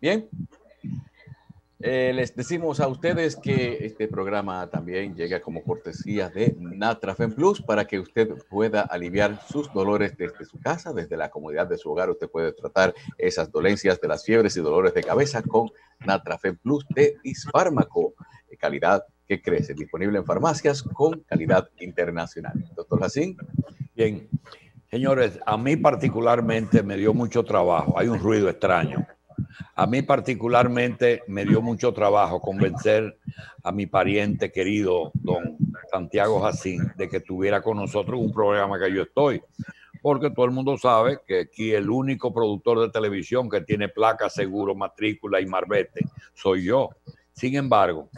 Bien, les decimos a ustedes que este programa también llega como cortesía de Natrafen Plus para que usted pueda aliviar sus dolores desde su casa, desde la comodidad de su hogar. Usted puede tratar esas dolencias de las fiebres y dolores de cabeza con Natrafen Plus de Disfármaco, de calidad que crece, disponible en farmacias con calidad internacional. Doctor Jacín. Bien, señores, a mí particularmente me dio mucho trabajo. Hay un ruido extraño. A mí particularmente me dio mucho trabajo convencer a mi pariente querido, don Santiago Jacín, de que estuviera con nosotros en un programa que yo estoy. Porque todo el mundo sabe que aquí el único productor de televisión que tiene placa, seguro, matrícula y marbete soy yo. Sin embargo,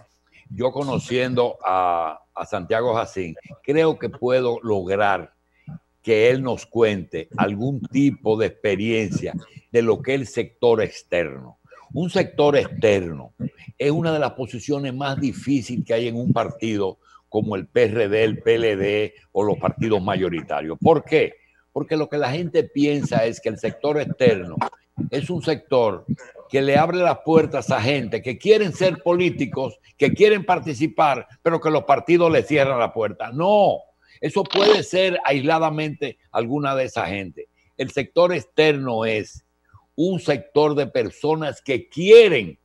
yo conociendo a Santiago Jacín, creo que puedo lograr que él nos cuente algún tipo de experiencia de lo que es el sector externo. Un sector externo es una de las posiciones más difíciles que hay en un partido como el PRD, el PLD o los partidos mayoritarios. ¿Por qué? Porque lo que la gente piensa es que el sector externo es un sector que le abre las puertas a gente que quieren ser políticos, que quieren participar, pero que los partidos le cierran la puerta. No, eso puede ser aisladamente alguna de esa gente. El sector externo es un sector de personas que quieren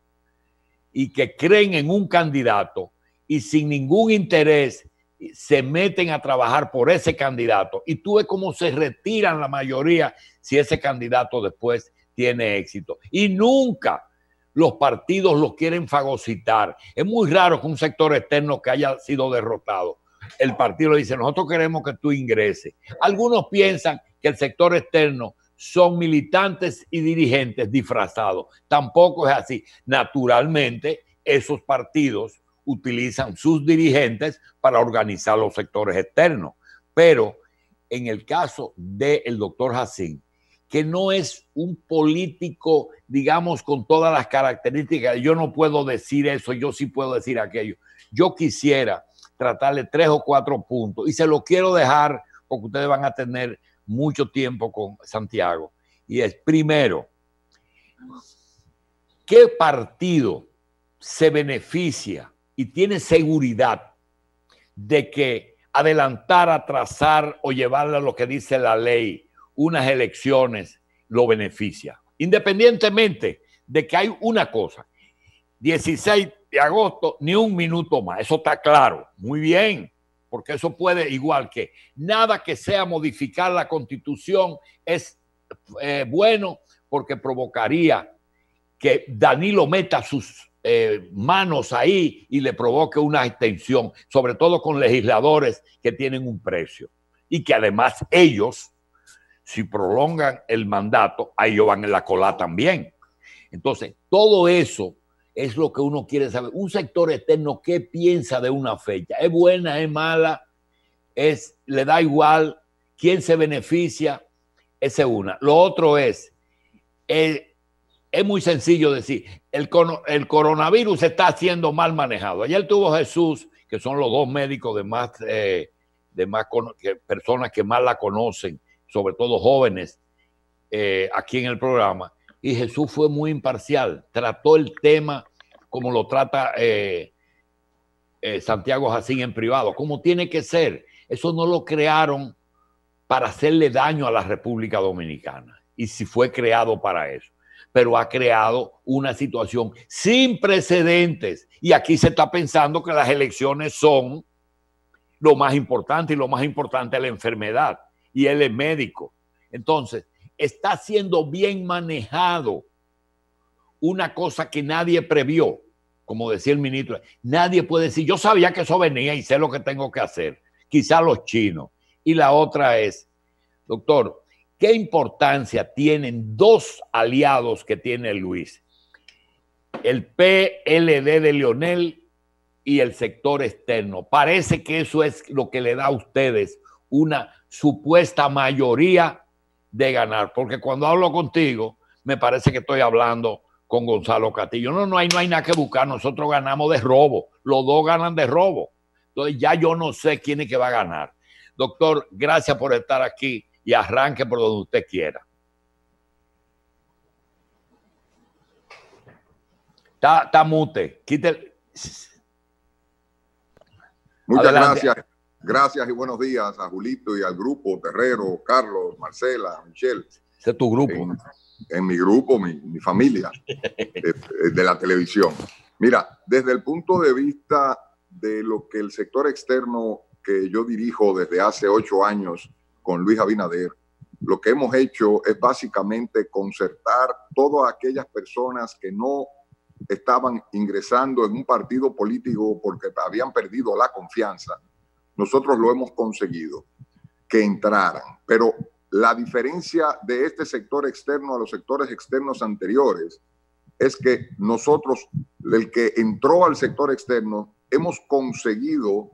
y que creen en un candidato y sin ningún interés se meten a trabajar por ese candidato. Y tú ves cómo se retiran la mayoría si ese candidato después tiene éxito. Y nunca los partidos los quieren fagocitar. Es muy raro que un sector externo que haya sido derrotado, el partido le dice, nosotros queremos que tú ingreses. Algunos piensan que el sector externo son militantes y dirigentes disfrazados. Tampoco es así. Naturalmente, esos partidos utilizan sus dirigentes para organizar los sectores externos. Pero en el caso del doctor Jacín, que no es un político, digamos, con todas las características, yo no puedo decir eso, yo sí puedo decir aquello. Yo quisiera tratarle 3 o 4 puntos y se lo quiero dejar porque ustedes van a tener mucho tiempo con Santiago. Y es, primero, ¿qué partido se beneficia y tiene seguridad de que adelantar, atrasar o llevarle a lo que dice la ley unas elecciones lo beneficia? Independientemente de que hay una cosa, 16 de agosto, ni un minuto más, eso está claro, muy bien, porque eso puede, igual que nada que sea modificar la Constitución es bueno, porque provocaría que Danilo meta sus manos ahí y le provoque una extensión, sobre todo con legisladores que tienen un precio y que además ellos, si prolongan el mandato, a ellos van en la cola también. Entonces, todo eso es lo que uno quiere saber. Un sector externo, ¿qué piensa de una fecha? ¿Es buena, es mala? ¿Le da igual? ¿Quién se beneficia? Esa es una. Lo otro es muy sencillo decir, el coronavirus está siendo mal manejado. Ayer tuvo Jesús, que son los dos médicos personas que más la conocen, sobre todo jóvenes, aquí en el programa, y Jesús fue muy imparcial, trató el tema como lo trata Santiago Jacín en privado, como tiene que ser. Eso no lo crearon para hacerle daño a la República Dominicana, y si fue creado para eso, pero ha creado una situación sin precedentes, y aquí se está pensando que las elecciones son lo más importante, y lo más importante es la enfermedad, y él es médico. Entonces, está siendo bien manejado una cosa que nadie previó, como decía el ministro. Nadie puede decir, yo sabía que eso venía y sé lo que tengo que hacer. Quizá los chinos. Y la otra es, doctor, ¿qué importancia tienen dos aliados que tiene Luis? El PLD de Leonel y el sector externo. Parece que eso es lo que le da a ustedes una supuesta mayoría de ganar, porque cuando hablo contigo me parece que estoy hablando con Gonzalo Castillo. No hay nada que buscar, nosotros ganamos de robo, los dos ganan de robo. Entonces ya yo no sé quién es que va a ganar. Doctor, gracias por estar aquí y arranque por donde usted quiera. Está mute. Quítale. Muchas Adelante. gracias. Gracias y buenos días a Julito y al grupo, Terrero, Carlos, Marcela, Michelle. Ese es tu grupo. En mi grupo, mi familia de la televisión. Mira, desde el punto de vista de lo que el sector externo que yo dirijo desde hace 8 años con Luis Abinader, lo que hemos hecho es básicamente concertar todas aquellas personas que no estaban ingresando en un partido político porque habían perdido la confianza. Nosotros lo hemos conseguido, que entraran. Pero la diferencia de este sector externo a los sectores externos anteriores es que nosotros, el que entró al sector externo, hemos conseguido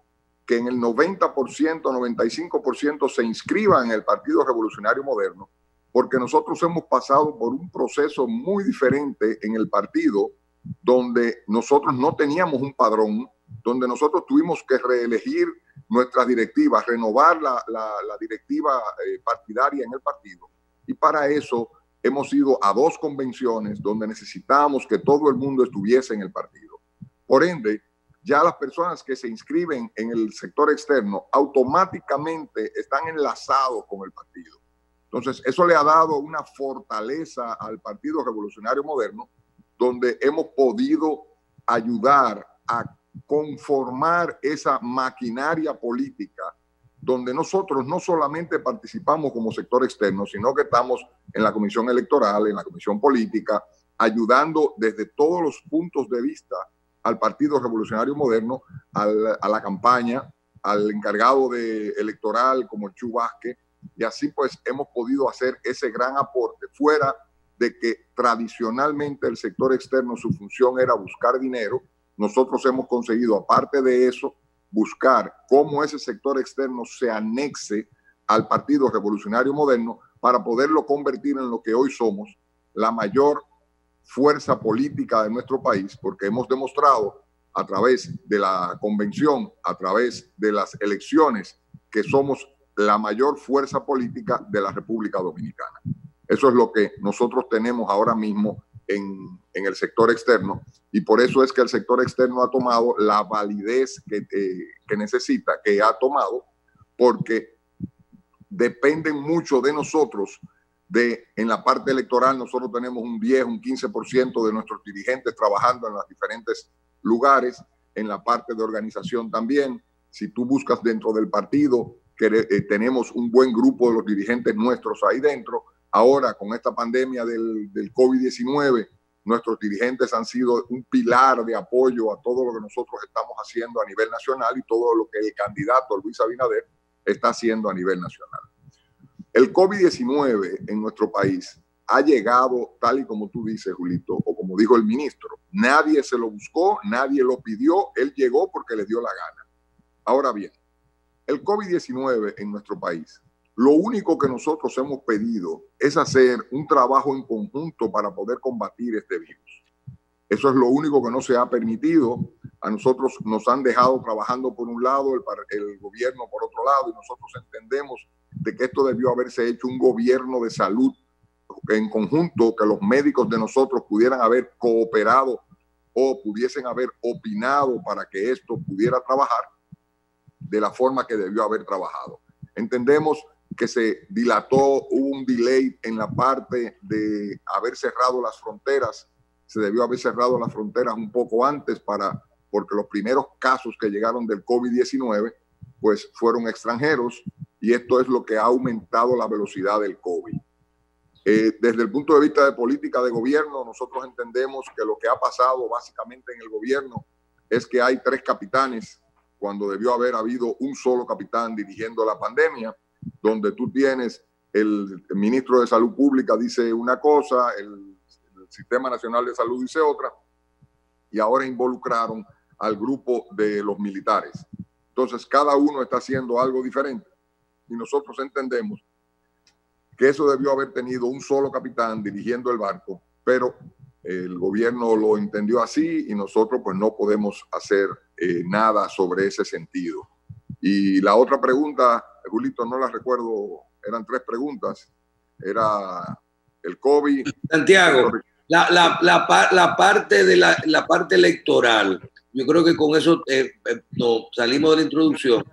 que en el 90%, 95% se inscriban en el Partido Revolucionario Moderno, porque nosotros hemos pasado por un proceso muy diferente en el partido, donde nosotros no teníamos un padrón, donde nosotros tuvimos que reelegir nuestras directivas, renovar la directiva partidaria en el partido. Y para eso hemos ido a 2 convenciones donde necesitábamos que todo el mundo estuviese en el partido. Por ende, ya las personas que se inscriben en el sector externo automáticamente están enlazados con el partido. Entonces, eso le ha dado una fortaleza al Partido Revolucionario Moderno, donde hemos podido ayudar a conformar esa maquinaria política, donde nosotros no solamente participamos como sector externo, sino que estamos en la comisión electoral, en la comisión política, ayudando desde todos los puntos de vista al Partido Revolucionario Moderno, a la campaña, al encargado electoral como Chu Vázquez, y así pues hemos podido hacer ese gran aporte, fuera de que tradicionalmente el sector externo su función era buscar dinero. Nosotros hemos conseguido, aparte de eso, buscar cómo ese sector externo se anexe al Partido Revolucionario Moderno para poderlo convertir en lo que hoy somos, la mayor fuerza política de nuestro país, porque hemos demostrado a través de la convención, a través de las elecciones, que somos la mayor fuerza política de la República Dominicana. Eso es lo que nosotros tenemos ahora mismo en el sector externo, y por eso es que el sector externo ha tomado la validez que necesita, que ha tomado, porque dependen mucho de nosotros. En la parte electoral nosotros tenemos un 10, un 15% de nuestros dirigentes trabajando en los diferentes lugares, en la parte de organización también. Si tú buscas dentro del partido, tenemos un buen grupo de los dirigentes nuestros ahí dentro. Ahora, con esta pandemia del COVID-19, nuestros dirigentes han sido un pilar de apoyo a todo lo que nosotros estamos haciendo a nivel nacional y todo lo que el candidato Luis Abinader está haciendo a nivel nacional. El COVID-19 en nuestro país ha llegado, tal y como tú dices, Julito, o como dijo el ministro. Nadie se lo buscó, nadie lo pidió, él llegó porque le dio la gana. Ahora bien, el COVID-19 en nuestro país, lo único que nosotros hemos pedido es hacer un trabajo en conjunto para poder combatir este virus. Eso es lo único que no se ha permitido. A nosotros nos han dejado trabajando por un lado, el gobierno por otro lado, y nosotros entendemos de que esto debió haberse hecho un gobierno de salud en conjunto, que los médicos de nosotros pudieran haber cooperado o pudiesen haber opinado para que esto pudiera trabajar de la forma que debió haber trabajado. Entendemos que se dilató, hubo un delay en la parte de haber cerrado las fronteras. Se debió haber cerrado las fronteras un poco antes porque los primeros casos que llegaron del COVID-19 pues fueron extranjeros, y esto es lo que ha aumentado la velocidad del COVID. Desde el punto de vista de política de gobierno, nosotros entendemos que lo que ha pasado básicamente en el gobierno es que hay 3 capitanes cuando debió haber habido un solo capitán dirigiendo la pandemia, donde tú tienes el ministro de Salud Pública dice una cosa, el Sistema Nacional de Salud dice otra, y ahora involucraron al grupo de los militares. Entonces, cada uno está haciendo algo diferente, y nosotros entendemos que eso debió haber tenido un solo capitán dirigiendo el barco, pero el gobierno lo entendió así y nosotros pues no podemos hacer nada sobre ese sentido. Y la otra pregunta, Julito, no la recuerdo, eran 3 preguntas. Era el COVID. Santiago, La parte de la parte electoral, yo creo que con eso no, salimos de la introducción.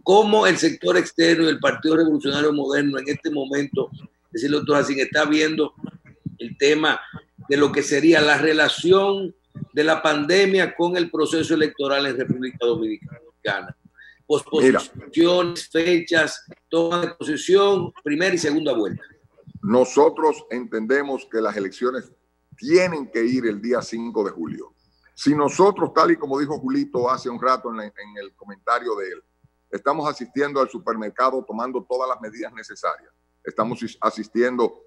Cómo el sector externo y el Partido Revolucionario Moderno en este momento, es decir, doctor Racine, está viendo el tema de lo que sería la relación de la pandemia con el proceso electoral en República Dominicana. Posposiciones, fechas, toma de posición, primera y segunda vuelta. Nosotros entendemos que las elecciones tienen que ir el día 5 de julio. Si nosotros, tal y como dijo Julito hace un rato en el comentario de él, estamos asistiendo al supermercado tomando todas las medidas necesarias, estamos asistiendo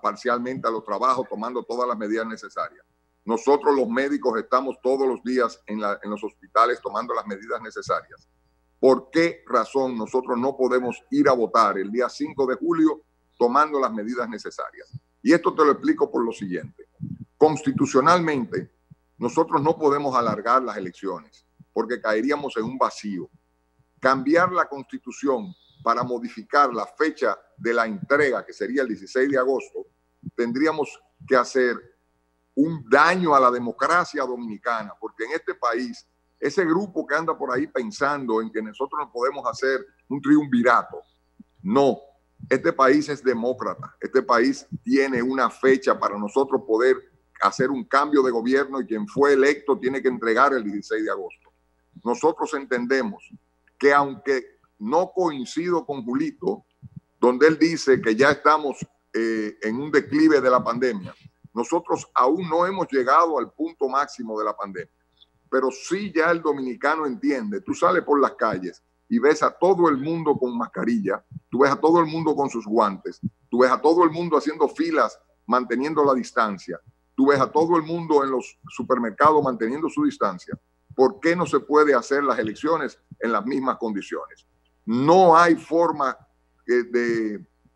parcialmente a los trabajos tomando todas las medidas necesarias. Nosotros los médicos estamos todos los días en los hospitales tomando las medidas necesarias. ¿Por qué razón nosotros no podemos ir a votar el día 5 de julio tomando las medidas necesarias? Y esto te lo explico por lo siguiente. Constitucionalmente, nosotros no podemos alargar las elecciones porque caeríamos en un vacío. Cambiar la Constitución para modificar la fecha de la entrega, que sería el 16 de agosto, tendríamos que hacer un daño a la democracia dominicana, porque en este país, ese grupo que anda por ahí pensando en que nosotros no podemos hacer un triunvirato, no. Este país es demócrata. Este país tiene una fecha para nosotros poder hacer un cambio de gobierno y quien fue electo tiene que entregar el 16 de agosto. Nosotros entendemos que aunque no coincido con Julito, donde él dice que ya estamos en un declive de la pandemia, nosotros aún no hemos llegado al punto máximo de la pandemia. Pero sí ya el dominicano entiende. Tú sales por las calles y ves a todo el mundo con mascarilla, tú ves a todo el mundo con sus guantes, tú ves a todo el mundo haciendo filas, manteniendo la distancia, tú ves a todo el mundo en los supermercados manteniendo su distancia. ¿Por qué no se puede hacer las elecciones en las mismas condiciones? No hay forma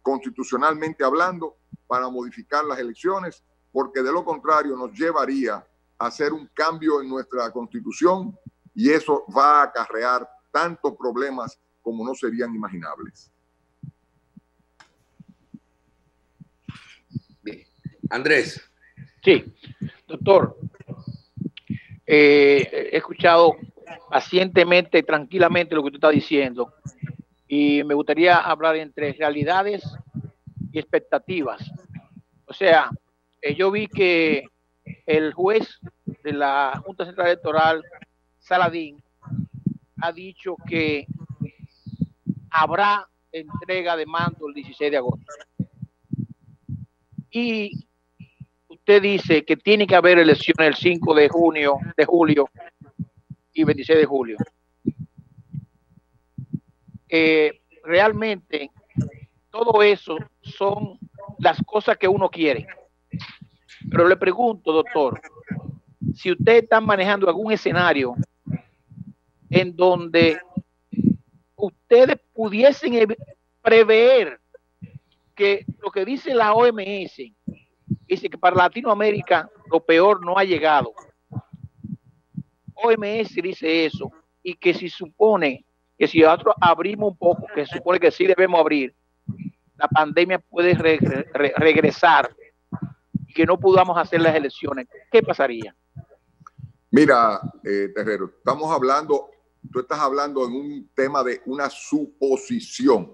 constitucionalmente hablando para modificar las elecciones, porque de lo contrario nos llevaría a hacer un cambio en nuestra constitución y eso va a acarrear tantos problemas como no serían imaginables. Bien. Andrés. Sí, doctor. He escuchado pacientemente, tranquilamente lo que usted está diciendo y me gustaría hablar entre realidades y expectativas. O sea, yo vi que el juez de la Junta Central Electoral, Saladín, ha dicho que habrá entrega de mando el 16 de agosto. Y usted dice que tiene que haber elecciones el 5 de julio y 26 de julio. Realmente todo eso son las cosas que uno quiere. Pero le pregunto, doctor, si usted está manejando algún escenario en donde ustedes pudiesen prever que lo que dice la OMS, dice que para Latinoamérica lo peor no ha llegado. OMS dice eso, y que si supone que si nosotros abrimos un poco, que se supone que sí debemos abrir, la pandemia puede regresar y que no podamos hacer las elecciones. ¿Qué pasaría? Mira, Terrero, tú estás hablando en un tema de una suposición.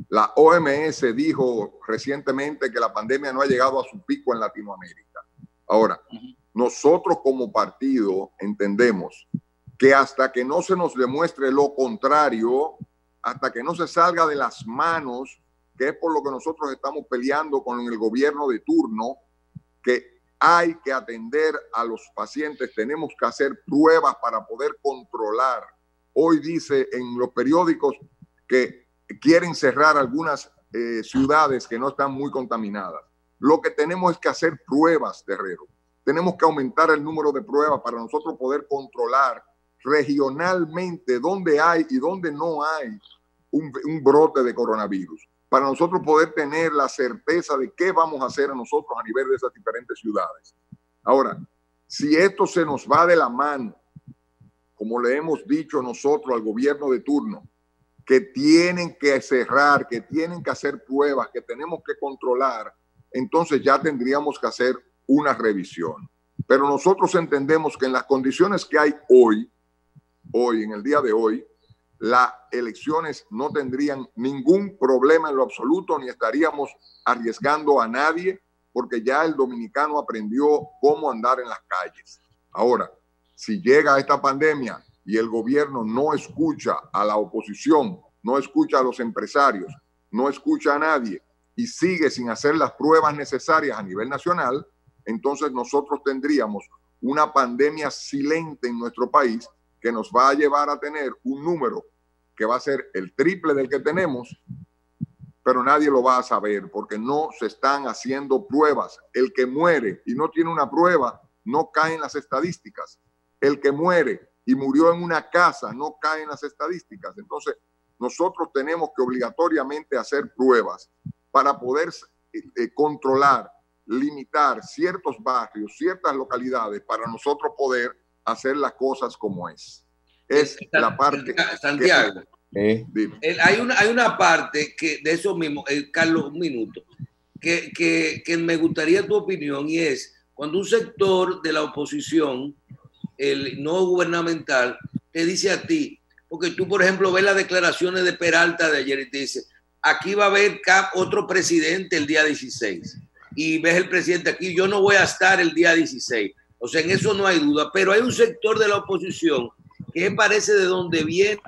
La OMS dijo recientemente que la pandemia no ha llegado a su pico en Latinoamérica. Ahora, nosotros como partido entendemos que hasta que no se nos demuestre lo contrario, hasta que no se salga de las manos, que es por lo que nosotros estamos peleando con el gobierno de turno, que hay que atender a los pacientes, tenemos que hacer pruebas para poder controlar. Hoy dice en los periódicos que quieren cerrar algunas ciudades que no están muy contaminadas. Lo que tenemos es que hacer pruebas, Terrero. Tenemos que aumentar el número de pruebas para nosotros poder controlar regionalmente dónde hay y dónde no hay un brote de coronavirus. Para nosotros poder tener la certeza de qué vamos a hacer a nosotros a nivel de esas diferentes ciudades. Ahora, si esto se nos va de la mano, como le hemos dicho nosotros al gobierno de turno, que tienen que cerrar, que tienen que hacer pruebas, que tenemos que controlar, entonces ya tendríamos que hacer una revisión. Pero nosotros entendemos que en las condiciones que hay hoy, en el día de hoy, las elecciones no tendrían ningún problema en lo absoluto, ni estaríamos arriesgando a nadie, porque ya el dominicano aprendió cómo andar en las calles. Ahora, si llega esta pandemia y el gobierno no escucha a la oposición, no escucha a los empresarios, no escucha a nadie y sigue sin hacer las pruebas necesarias a nivel nacional, entonces nosotros tendríamos una pandemia silente en nuestro país que nos va a llevar a tener un número que va a ser el triple del que tenemos, pero nadie lo va a saber porque no se están haciendo pruebas. El que muere y no tiene una prueba no cae en las estadísticas. El que muere y murió en una casa no cae en las estadísticas. Entonces, nosotros tenemos que obligatoriamente hacer pruebas para poder controlar, limitar ciertos barrios, ciertas localidades, para nosotros poder hacer las cosas como es. Es la parte... Santiago, hay una parte que de eso mismo, Carlos, un minuto, que me gustaría tu opinión, y es cuando un sector de la oposición, el no gubernamental, te dice a ti, porque tú, por ejemplo, ves las declaraciones de Peralta de ayer y te dice, aquí va a haber otro presidente el día 16, y ves el presidente aquí, yo no voy a estar el día 16, o sea, en eso no hay duda, pero hay un sector de la oposición que parece de donde viene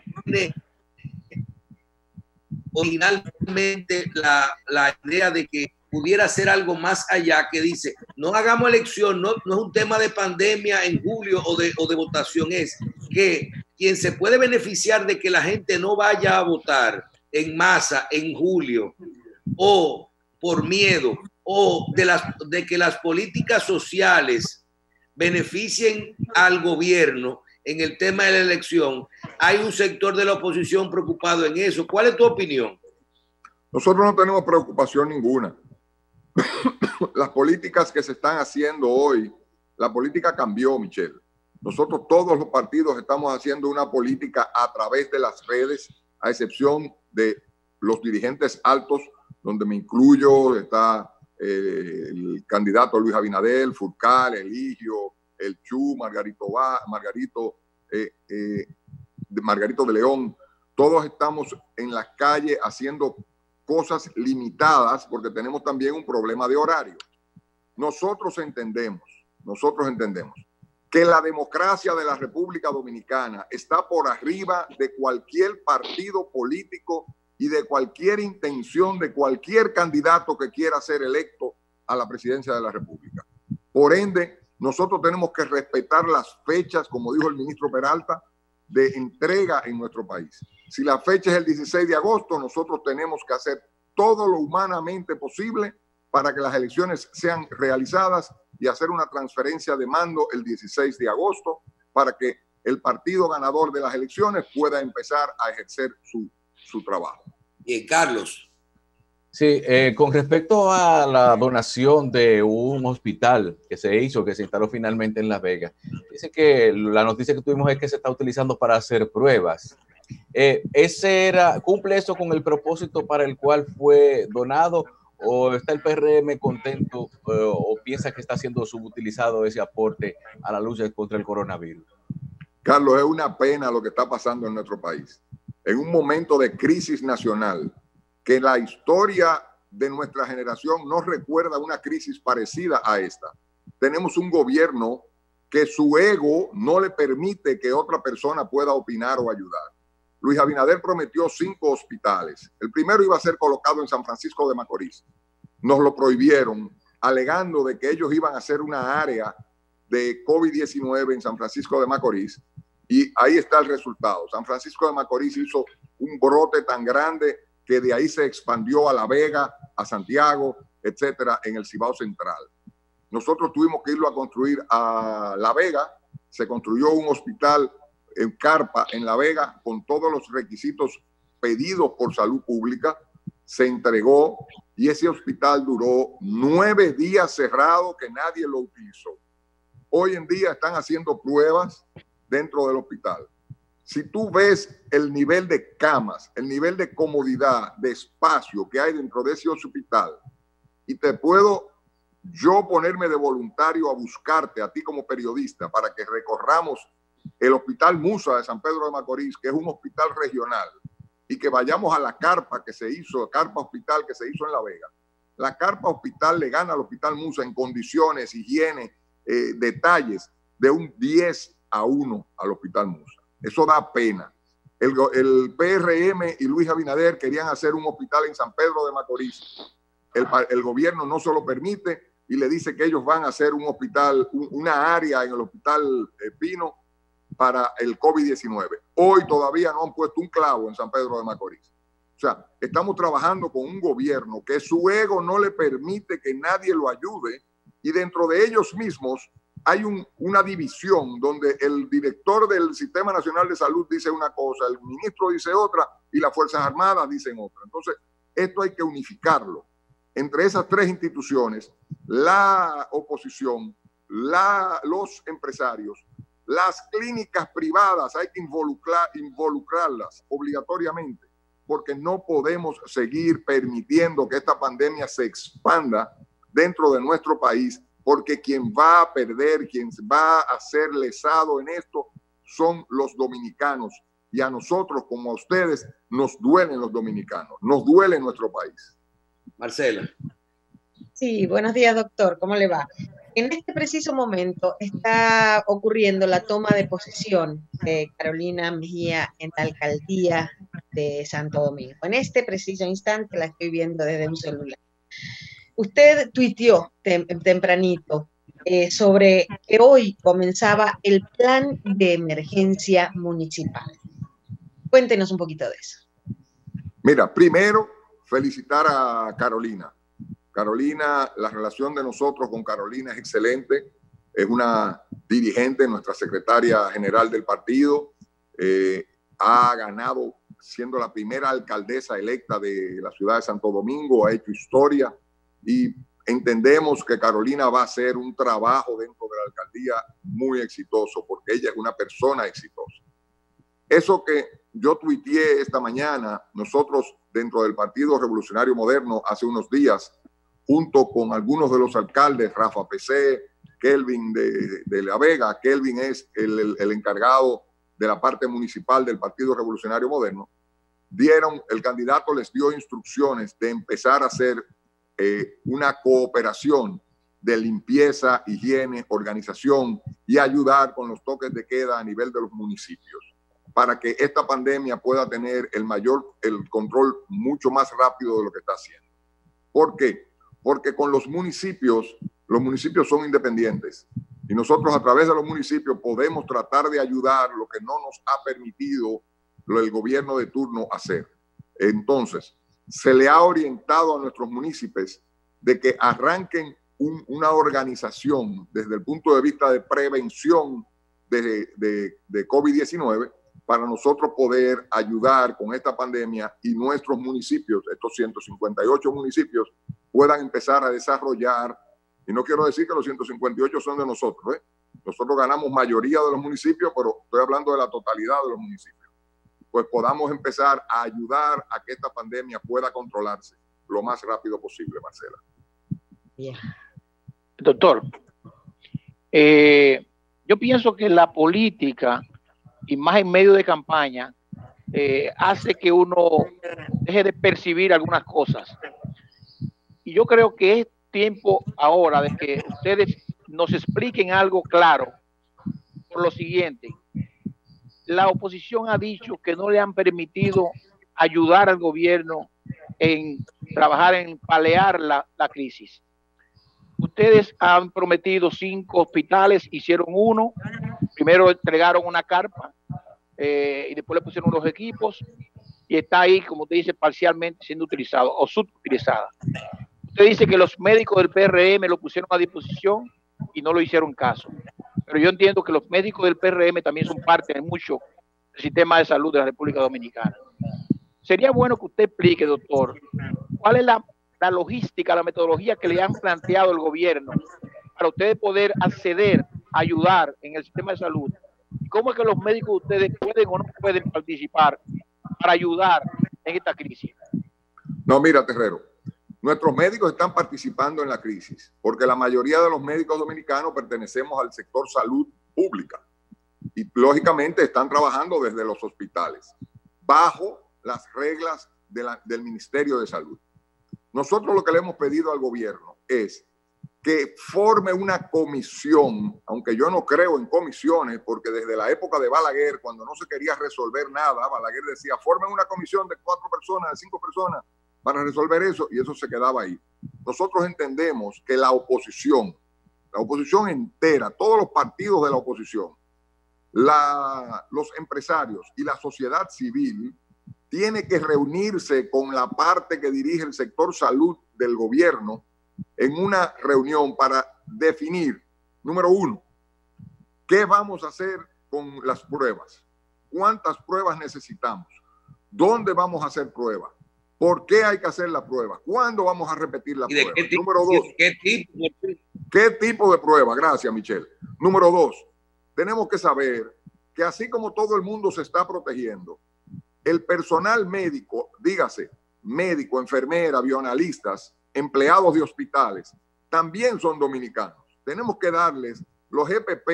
originalmente la idea de que pudiera ser algo más allá, que dice, no hagamos elección, no es un tema de pandemia en julio o de votación, es que quien se puede beneficiar de que la gente no vaya a votar en masa en julio, o por miedo, o de que las políticas sociales beneficien al gobierno en el tema de la elección, hay un sector de la oposición preocupado en eso. ¿Cuál es tu opinión? Nosotros no tenemos preocupación ninguna. Las políticas que se están haciendo hoy, la política cambió, Michelle. Nosotros todos los partidos estamos haciendo una política a través de las redes, a excepción de los dirigentes altos, donde me incluyo, está el candidato Luis Abinader, Furcal, Eligio, el Chu, Margarito de León. Todos estamos en las calles haciendo cosas limitadas porque tenemos también un problema de horario. Nosotros entendemos que la democracia de la República Dominicana está por arriba de cualquier partido político y de cualquier intención de cualquier candidato que quiera ser electo a la presidencia de la República. Por ende, nosotros tenemos que respetar las fechas, como dijo el ministro Peralta, de entrega en nuestro país. Si la fecha es el 16 de agosto, nosotros tenemos que hacer todo lo humanamente posible para que las elecciones sean realizadas y hacer una transferencia de mando el 16 de agosto para que el partido ganador de las elecciones pueda empezar a ejercer su trabajo. Y Carlos. Sí, con respecto a la donación de un hospital que se instaló finalmente en Las Vegas, dice que la noticia que tuvimos es que se está utilizando para hacer pruebas. ¿Cumple eso con el propósito para el cual fue donado, o está el PRM contento o piensa que está siendo subutilizado ese aporte a la lucha contra el coronavirus? Carlos, es una pena lo que está pasando en nuestro país. En un momento de crisis nacional, que la historia de nuestra generación no recuerda una crisis parecida a esta. Tenemos un gobierno que su ego no le permite que otra persona pueda opinar o ayudar. Luis Abinader prometió 5 hospitales. El primero iba a ser colocado en San Francisco de Macorís. Nos lo prohibieron, alegando de que ellos iban a hacer una área de COVID-19 en San Francisco de Macorís. Y ahí está el resultado. San Francisco de Macorís hizo un brote tan grande que de ahí se expandió a La Vega, a Santiago, etcétera, en el Cibao Central. Nosotros tuvimos que irlo a construir a La Vega. Se construyó un hospital en carpa en La Vega con todos los requisitos pedidos por Salud Pública. Se entregó y ese hospital duró 9 días cerrado que nadie lo utilizó. Hoy en día están haciendo pruebas dentro del hospital. Si tú ves el nivel de camas, el nivel de comodidad, de espacio que hay dentro de ese hospital, y te puedo yo ponerme de voluntario a buscarte a ti como periodista para que recorramos el Hospital Musa de San Pedro de Macorís, que es un hospital regional, y que vayamos a la carpa que se hizo, carpa hospital que se hizo en La Vega. La carpa hospital le gana al Hospital Musa en condiciones, higiene, detalles, de un 10-1 al Hospital Musa. Eso da pena. El PRM y Luis Abinader querían hacer un hospital en San Pedro de Macorís. El gobierno no se lo permite y le dice que ellos van a hacer un hospital, una área en el Hospital Pino para el COVID-19. Hoy todavía no han puesto un clavo en San Pedro de Macorís. O sea, estamos trabajando con un gobierno que su ego no le permite que nadie lo ayude, y dentro de ellos mismos hay una división donde el director del Sistema Nacional de Salud dice una cosa, el ministro dice otra y las Fuerzas Armadas dicen otra. Entonces, esto hay que unificarlo. Entre esas tres instituciones, la oposición, los empresarios, las clínicas privadas, hay que involucrarlas obligatoriamente, porque no podemos seguir permitiendo que esta pandemia se expanda dentro de nuestro país, porque quien va a perder, quien va a ser lesado en esto son los dominicanos, y a nosotros como a ustedes nos duelen los dominicanos, nos duele nuestro país. Marcela. Sí, buenos días, doctor. ¿Cómo le va? En este preciso momento está ocurriendo la toma de posesión de Carolina Mejía en la alcaldía de Santo Domingo. En este preciso instante la estoy viendo desde un celular. Usted tuiteó tempranito sobre que hoy comenzaba el plan de emergencia municipal. Cuéntenos un poquito de eso. Mira, primero felicitar a Carolina. Carolina, la relación de nosotros con Carolina es excelente. Es una dirigente, nuestra secretaria general del partido. Ha ganado siendo la primera alcaldesa electa de la ciudad de Santo Domingo, ha hecho historia, y entendemos que Carolina va a hacer un trabajo dentro de la alcaldía muy exitoso, porque ella es una persona exitosa. Eso que yo tuiteé esta mañana, nosotros dentro del Partido Revolucionario Moderno hace unos días, junto con algunos de los alcaldes, Rafa PC, Kelvin de La Vega, Kelvin es el encargado de la parte municipal del Partido Revolucionario Moderno, el candidato les dio instrucciones de empezar a hacer una cooperación de limpieza, higiene, organización y ayudar con los toques de queda a nivel de los municipios, para que esta pandemia pueda tener el control mucho más rápido de lo que está haciendo. ¿Por qué? Porque con los municipios son independientes y nosotros a través de los municipios podemos tratar de ayudar lo que no nos ha permitido el gobierno de turno hacer. Entonces, se le ha orientado a nuestros municipios de que arranquen una organización desde el punto de vista de prevención de COVID-19 para nosotros poder ayudar con esta pandemia y nuestros municipios, estos 158 municipios, puedan empezar a desarrollar, y no quiero decir que los 158 son de nosotros, nosotros ganamos mayoría de los municipios, pero estoy hablando de la totalidad de los municipios, pues podamos empezar a ayudar a que esta pandemia pueda controlarse lo más rápido posible, Marcela. Bien. Doctor, yo pienso que la política, y más en medio de campaña, hace que uno deje de percibir algunas cosas. Y yo creo que es tiempo ahora de que ustedes nos expliquen algo claro por lo siguiente. La oposición ha dicho que no le han permitido ayudar al gobierno en trabajar en paliar la crisis. Ustedes han prometido 5 hospitales, hicieron 1, primero entregaron una carpa y después le pusieron los equipos y está ahí, como usted dice, parcialmente siendo utilizado o subutilizada. Usted dice que los médicos del PRM lo pusieron a disposición y no lo hicieron caso. Pero yo entiendo que los médicos del PRM también son parte de mucho del sistema de salud de la República Dominicana. Sería bueno que usted explique, doctor, cuál es la logística, la metodología que le han planteado el gobierno para ustedes poder acceder, ayudar en el sistema de salud. ¿Cómo es que los médicos de ustedes pueden o no pueden participar para ayudar en esta crisis? No, mira, Terrero, Nuestros médicos están participando en la crisis porque la mayoría de los médicos dominicanos pertenecemos al sector salud pública y lógicamente están trabajando desde los hospitales bajo las reglas del Ministerio de Salud. Nosotros lo que le hemos pedido al gobierno es que forme una comisión, aunque yo no creo en comisiones, porque desde la época de Balaguer, cuando no se quería resolver nada, Balaguer decía, formen una comisión de 4 personas, de 5 personas para resolver eso, y eso se quedaba ahí. Nosotros entendemos que la oposición entera, todos los partidos de la oposición, los empresarios y la sociedad civil tiene que reunirse con la parte que dirige el sector salud del gobierno en una reunión para definir, número 1, qué vamos a hacer con las pruebas, cuántas pruebas necesitamos, dónde vamos a hacer pruebas, por qué hay que hacer la prueba, cuándo vamos a repetir la prueba. Número 2, ¿qué tipo de prueba? Gracias, Michelle. Número 2, tenemos que saber que así como todo el mundo se está protegiendo, el personal médico, dígase, médico, enfermera, bioanalistas, empleados de hospitales, también son dominicanos. Tenemos que darles los EPP,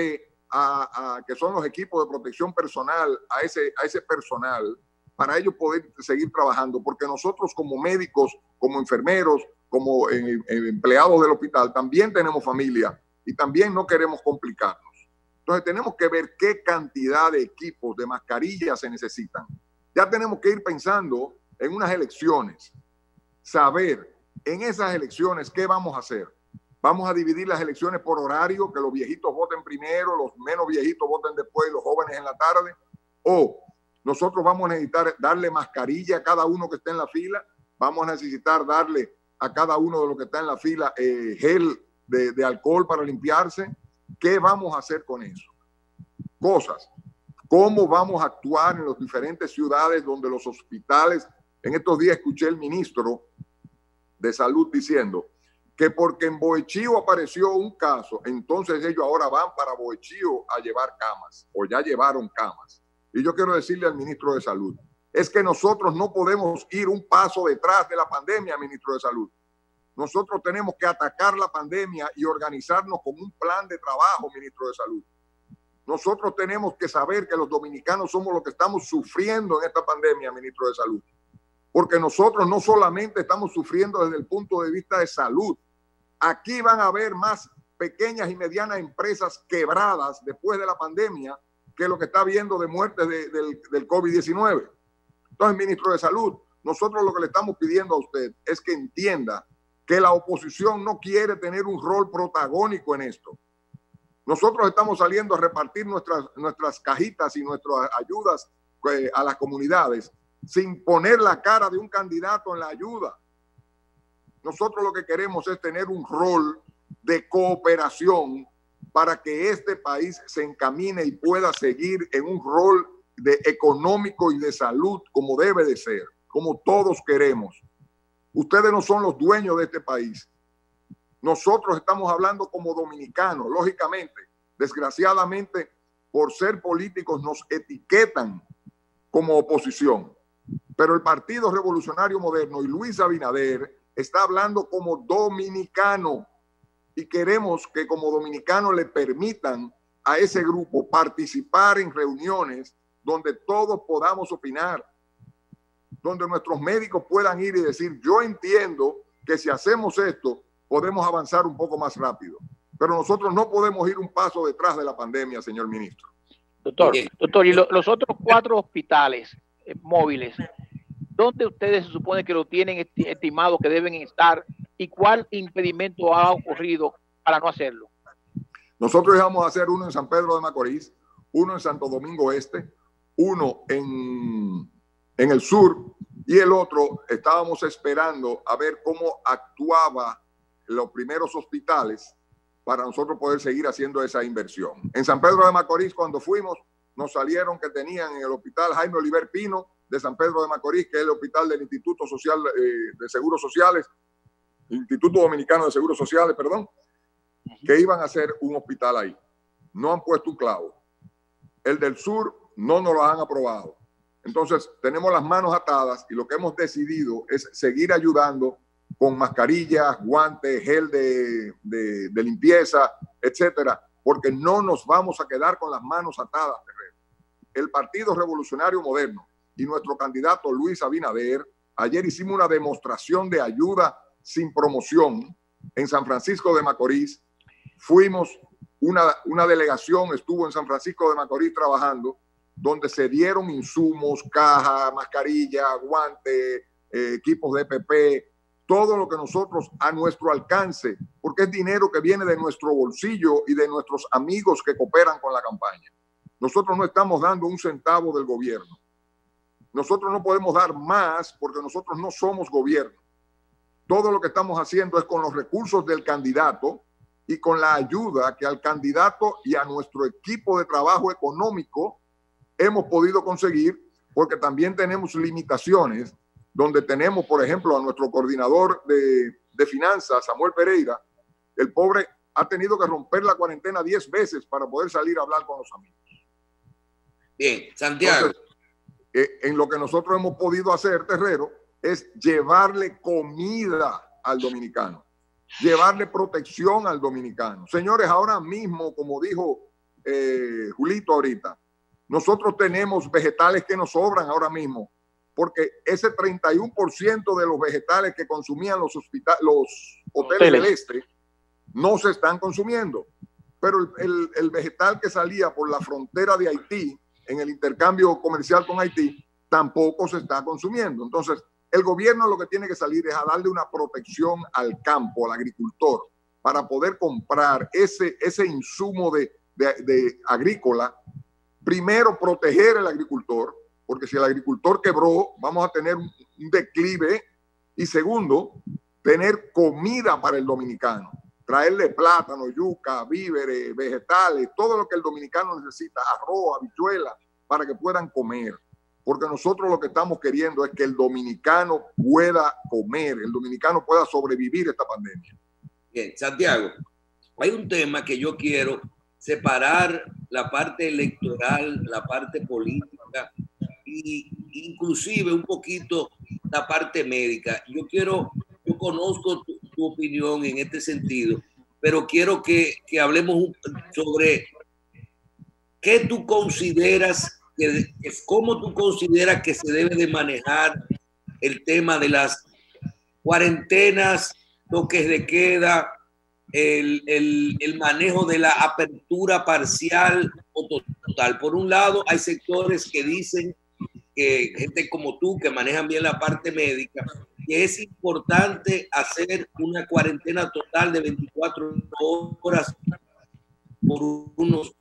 que son los equipos de protección personal, a ese personal, para ellos poder seguir trabajando, porque nosotros como médicos, como enfermeros, como empleados del hospital, también tenemos familia y también no queremos complicarnos. Entonces tenemos que ver qué cantidad de equipos, de mascarillas se necesitan. Ya tenemos que ir pensando en unas elecciones, saber en esas elecciones qué vamos a hacer. Vamos a dividir las elecciones por horario, que los viejitos voten primero, los menos viejitos voten después y los jóvenes en la tarde. O nosotros vamos a necesitar darle mascarilla a cada uno que esté en la fila. Vamos a necesitar darle a cada uno de los que está en la fila gel de alcohol para limpiarse. ¿Qué vamos a hacer con eso? Cosas. ¿Cómo vamos a actuar en las diferentes ciudades donde los hospitales? En estos días escuché el ministro de Salud diciendo que porque en Bohechío apareció un caso, entonces ellos ahora van para Bohechío a llevar camas, o ya llevaron camas. Y yo quiero decirle al ministro de Salud, es que nosotros no podemos ir un paso detrás de la pandemia, ministro de Salud. Nosotros tenemos que atacar la pandemia y organizarnos con un plan de trabajo, ministro de Salud. Nosotros tenemos que saber que los dominicanos somos los que estamos sufriendo en esta pandemia, ministro de Salud. Porque nosotros no solamente estamos sufriendo desde el punto de vista de salud. Aquí van a haber más pequeñas y medianas empresas quebradas después de la pandemia que lo que está habiendo de muertes del COVID-19. Entonces, ministro de Salud, nosotros lo que le estamos pidiendo a usted es que entienda que la oposición no quiere tener un rol protagónico en esto. Nosotros estamos saliendo a repartir nuestras cajitas y nuestras ayudas a las comunidades sin poner la cara de un candidato en la ayuda. Nosotros lo que queremos es tener un rol de cooperación para que este país se encamine y pueda seguir en un rol económico y de salud como debe de ser, como todos queremos. Ustedes no son los dueños de este país. Nosotros estamos hablando como dominicanos, lógicamente. Desgraciadamente, por ser políticos nos etiquetan como oposición. Pero el Partido Revolucionario Moderno y Luis Abinader está hablando como dominicano y queremos que como dominicano le permitan a ese grupo participar en reuniones donde todos podamos opinar, donde nuestros médicos puedan ir y decir, yo entiendo que si hacemos esto podemos avanzar un poco más rápido, pero nosotros no podemos ir un paso detrás de la pandemia, señor ministro. Doctor, y los otros 4 hospitales móviles, ¿dónde ustedes se supone que lo tienen estimado que deben estar y cuál impedimento ha ocurrido para no hacerlo? Nosotros íbamos a hacer uno en San Pedro de Macorís, uno en Santo Domingo Este, uno en el sur y el otro estábamos esperando a ver cómo actuaba los primeros hospitales para nosotros poder seguir haciendo esa inversión. En San Pedro de Macorís, cuando fuimos, nos salieron que tenían en el hospital Jaime Oliver Pino de San Pedro de Macorís, que es el hospital del Instituto Social de Seguros Sociales, Instituto Dominicano de Seguros Sociales, perdón, que iban a hacer un hospital ahí. No han puesto un clavo. El del sur no nos lo han aprobado. Entonces, tenemos las manos atadas y lo que hemos decidido es seguir ayudando con mascarillas, guantes, gel de limpieza, etcétera, porque no nos vamos a quedar con las manos atadas. El Partido Revolucionario Moderno y nuestro candidato Luis Abinader, ayer hicimos una demostración de ayuda sin promoción en San Francisco de Macorís. Fuimos, una delegación estuvo en San Francisco de Macorís trabajando, donde se dieron insumos, cajas, mascarillas, guantes, equipos de EPP, todo lo que nosotros a nuestro alcance, porque es dinero que viene de nuestro bolsillo y de nuestros amigos que cooperan con la campaña. Nosotros no estamos dando un centavo del gobierno. Nosotros no podemos dar más porque nosotros no somos gobierno. Todo lo que estamos haciendo es con los recursos del candidato y con la ayuda que al candidato y a nuestro equipo de trabajo económico hemos podido conseguir, porque también tenemos limitaciones, donde tenemos, por ejemplo, a nuestro coordinador de finanzas, Samuel Pereira. El pobre ha tenido que romper la cuarentena 10 veces para poder salir a hablar con los amigos. Bien, Santiago. Entonces, en lo que nosotros hemos podido hacer, Terrero, es llevarle comida al dominicano, llevarle protección al dominicano. Señores, ahora mismo, como dijo Julito ahorita, nosotros tenemos vegetales que nos sobran ahora mismo, porque ese 31% de los vegetales que consumían los hoteles del este no se están consumiendo. Pero el vegetal que salía por la frontera de Haití, en el intercambio comercial con Haití, tampoco se está consumiendo. Entonces, el gobierno lo que tiene que salir es a darle una protección al campo, al agricultor, para poder comprar ese insumo de agrícola. Primero, proteger al agricultor, porque si el agricultor quebró, vamos a tener un declive. Y segundo, tener comida para el dominicano. Traerle plátano, yuca, víveres, vegetales, todo lo que el dominicano necesita, arroz, habichuela, para que puedan comer. Porque nosotros lo que estamos queriendo es que el dominicano pueda comer, el dominicano pueda sobrevivir esta pandemia. Bien, Santiago, hay un tema que yo quiero separar, la parte electoral, la parte política e inclusive un poquito la parte médica. Yo conozco tu opinión en este sentido, pero quiero que hablemos sobre qué tú consideras, cómo tú consideras que se debe de manejar el tema de las cuarentenas, toques de queda, el manejo de la apertura parcial o total. Por un lado, hay sectores que dicen, que gente como tú, que manejan bien la parte médica, que es importante hacer una cuarentena total de 24 horas por unos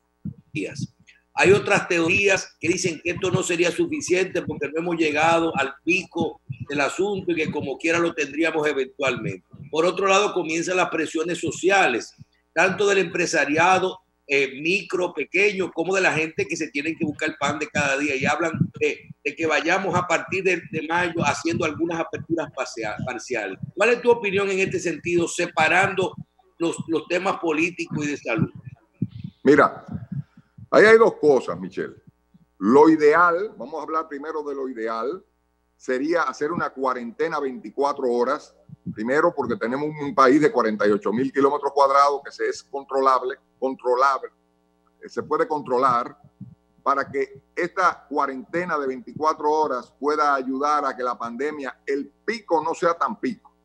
días. Hay otras teorías que dicen que esto no sería suficiente porque no hemos llegado al pico del asunto y que como quiera lo tendríamos eventualmente. Por otro lado, comienzan las presiones sociales, tanto del empresariado micro, pequeño, como de la gente que se tienen que buscar el pan de cada día, y hablan de que vayamos a partir de mayo haciendo algunas aperturas parciales. ¿Cuál es tu opinión en este sentido, separando los temas políticos y de salud? Mira, ahí hay dos cosas, Michelle. Lo ideal, vamos a hablar primero de lo ideal, sería hacer una cuarentena 24 horas. Primero, porque tenemos un país de 48,000 kilómetros cuadrados que es controlable, se puede controlar, para que esta cuarentena de 24 horas pueda ayudar a que la pandemia, el pico no sea tan pico,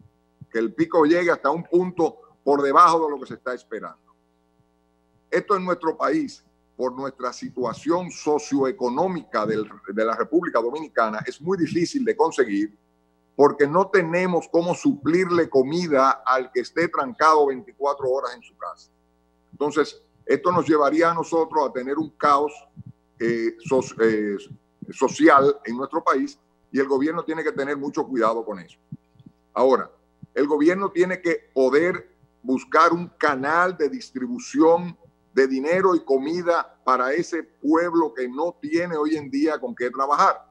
que el pico llegue hasta un punto por debajo de lo que se está esperando. Esto en nuestro país, por nuestra situación socioeconómica de la República Dominicana, es muy difícil de conseguir, porque no tenemos cómo suplirle comida al que esté trancado 24 horas en su casa. Entonces, esto nos llevaría a nosotros a tener un caos social en nuestro país, y el gobierno tiene que tener mucho cuidado con eso. Ahora, el gobierno tiene que poder buscar un canal de distribución de dinero y comida para ese pueblo que no tiene hoy en día con qué trabajar.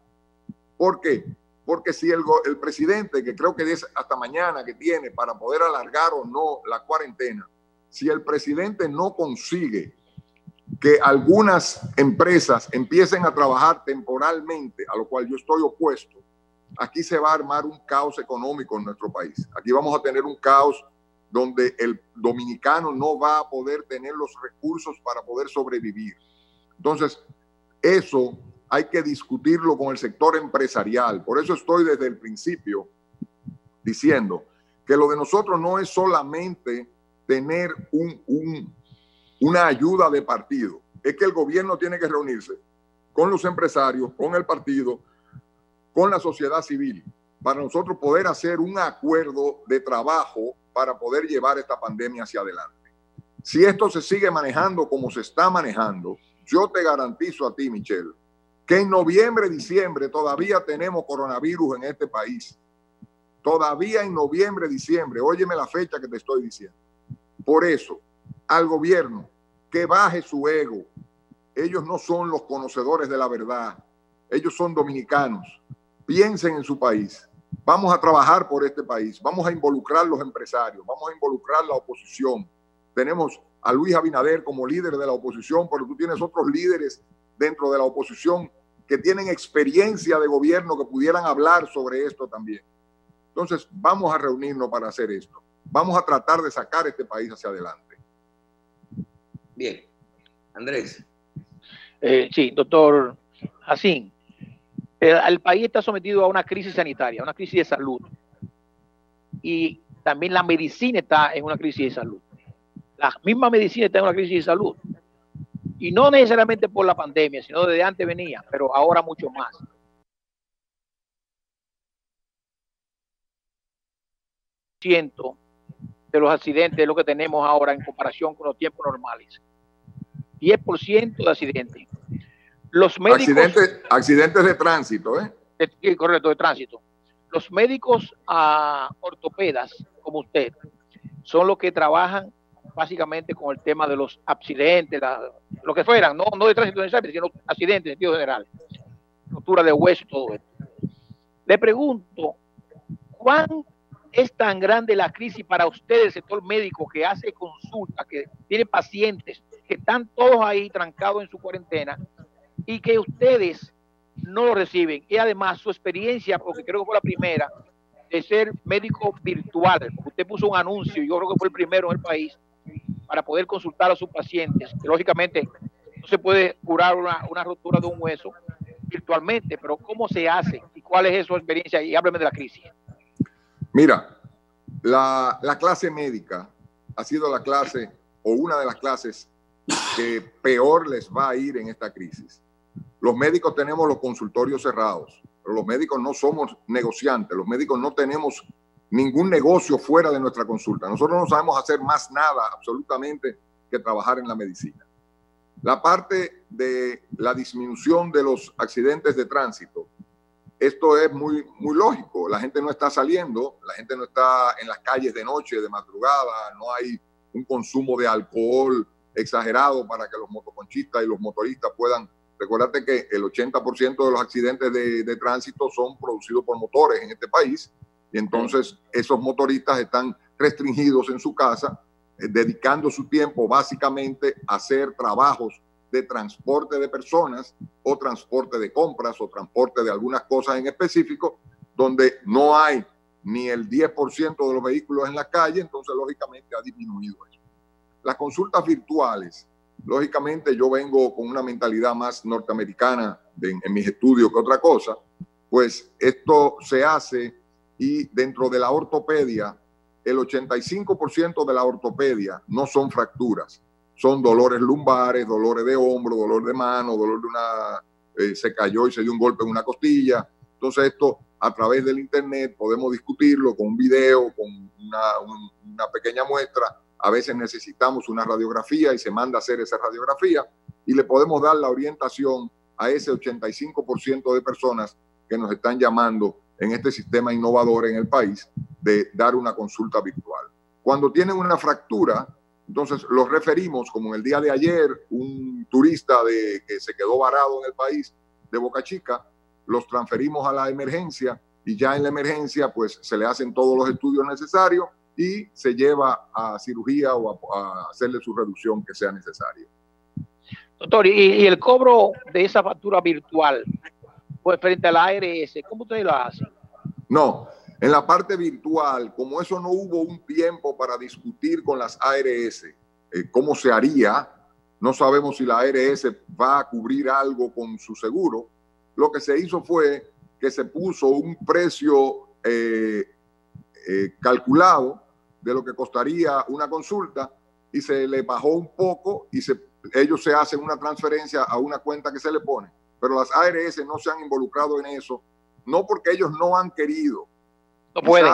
¿Por qué? Porque si el presidente, que creo que es hasta mañana que tiene para poder alargar o no la cuarentena, si el presidente no consigue que algunas empresas empiecen a trabajar temporalmente, a lo cual yo estoy opuesto, aquí se va a armar un caos económico en nuestro país. Aquí vamos a tener un caos donde el dominicano no va a poder tener los recursos para poder sobrevivir. Entonces, eso hay que discutirlo con el sector empresarial. Por eso estoy desde el principio diciendo que lo de nosotros no es solamente tener una ayuda de partido. Es que el gobierno tiene que reunirse con los empresarios, con el partido, con la sociedad civil, para nosotros poder hacer un acuerdo de trabajo para poder llevar esta pandemia hacia adelante. Si esto se sigue manejando como se está manejando, yo te garantizo a ti, Michelle, que en noviembre, diciembre todavía tenemos coronavirus en este país. Todavía en noviembre, diciembre, óyeme la fecha que te estoy diciendo. Por eso, al gobierno, que baje su ego. Ellos no son los conocedores de la verdad. Ellos son dominicanos. Piensen en su país. Vamos a trabajar por este país. Vamos a involucrar los empresarios. Vamos a involucrar la oposición. Tenemos a Luis Abinader como líder de la oposición, pero tú tienes otros líderes dentro de la oposición que tienen experiencia de gobierno que pudieran hablar sobre esto también. Entonces, vamos a reunirnos para hacer esto. Vamos a tratar de sacar este país hacia adelante. Bien. Andrés. Sí, doctor Jacín. El país está sometido a una crisis sanitaria, a una crisis de salud. Y también la medicina está en una crisis de salud. La misma medicina está en una crisis de salud. Y no necesariamente por la pandemia, sino desde antes venía, pero ahora mucho más. De los accidentes es lo que tenemos ahora en comparación con los tiempos normales. 10% de accidentes. Los médicos, accidentes de tránsito, ¿eh? Correcto, de tránsito. Los médicos ortopedas, como usted, son los que trabajan básicamente con el tema de los accidentes, lo que fueran, no de tránsito necesariamente, sino accidentes en sentido general, ruptura de hueso y todo esto. Le pregunto, ¿cuán es tan grande la crisis para usted, el sector médico, que hace consultas, que tiene pacientes que están todos ahí trancados en su cuarentena y que ustedes no lo reciben? Y además su experiencia, porque creo que fue la primera, de ser médico virtual. Usted puso un anuncio, yo creo que fue el primero en el país, para poder consultar a sus pacientes. Que lógicamente no se puede curar una ruptura de un hueso virtualmente, pero ¿cómo se hace? ¿Y cuál es su experiencia? Y hábleme de la crisis. Mira, la clase médica ha sido la clase o una de las clases que peor les va a ir en esta crisis. Los médicos tenemos los consultorios cerrados, pero los médicos no somos negociantes, los médicos no tenemos ningún negocio fuera de nuestra consulta. Nosotros no sabemos hacer más nada absolutamente que trabajar en la medicina. La parte de la disminución de los accidentes de tránsito, esto es muy lógico. La gente no está saliendo, la gente no está en las calles de noche, de madrugada, no hay un consumo de alcohol exagerado para que los motoconchistas y los motoristas puedan. Recuérdate que el 80% de los accidentes de tránsito son producidos por motores en este país, y entonces esos motoristas están restringidos en su casa, dedicando su tiempo básicamente a hacer trabajos de transporte de personas o transporte de compras o transporte de algunas cosas en específico, donde no hay ni el 10% de los vehículos en la calle. Entonces lógicamente ha disminuido eso. Las consultas virtuales, lógicamente yo vengo con una mentalidad más norteamericana en mis estudios que otra cosa, pues esto se hace, y dentro de la ortopedia, el 85% de la ortopedia no son fracturas, son dolores lumbares, dolores de hombro, dolor de mano, dolor de se cayó y se dio un golpe en una costilla. Entonces esto a través del internet podemos discutirlo con un video, con una pequeña muestra. A veces necesitamos una radiografía y se manda a hacer esa radiografía y le podemos dar la orientación a ese 85% de personas que nos están llamando en este sistema innovador en el país de dar una consulta virtual. Cuando tienen una fractura, entonces los referimos, como en el día de ayer, un turista que se quedó varado en el país de Boca Chica, los transferimos a la emergencia y ya en la emergencia pues se le hacen todos los estudios necesarios y se lleva a cirugía o a hacerle su reducción que sea necesaria. Doctor, y el cobro de esa factura virtual pues frente a la ARS, ¿cómo ustedes lo hacen? No, en la parte virtual, como eso no hubo un tiempo para discutir con las ARS cómo se haría, no sabemos si la ARS va a cubrir algo con su seguro. Lo que se hizo fue que se puso un precio calculado de lo que costaría una consulta y se le bajó un poco y ellos se hacen una transferencia a una cuenta que se le pone. Pero las ARS no se han involucrado en eso, no porque ellos no han querido. No pueden.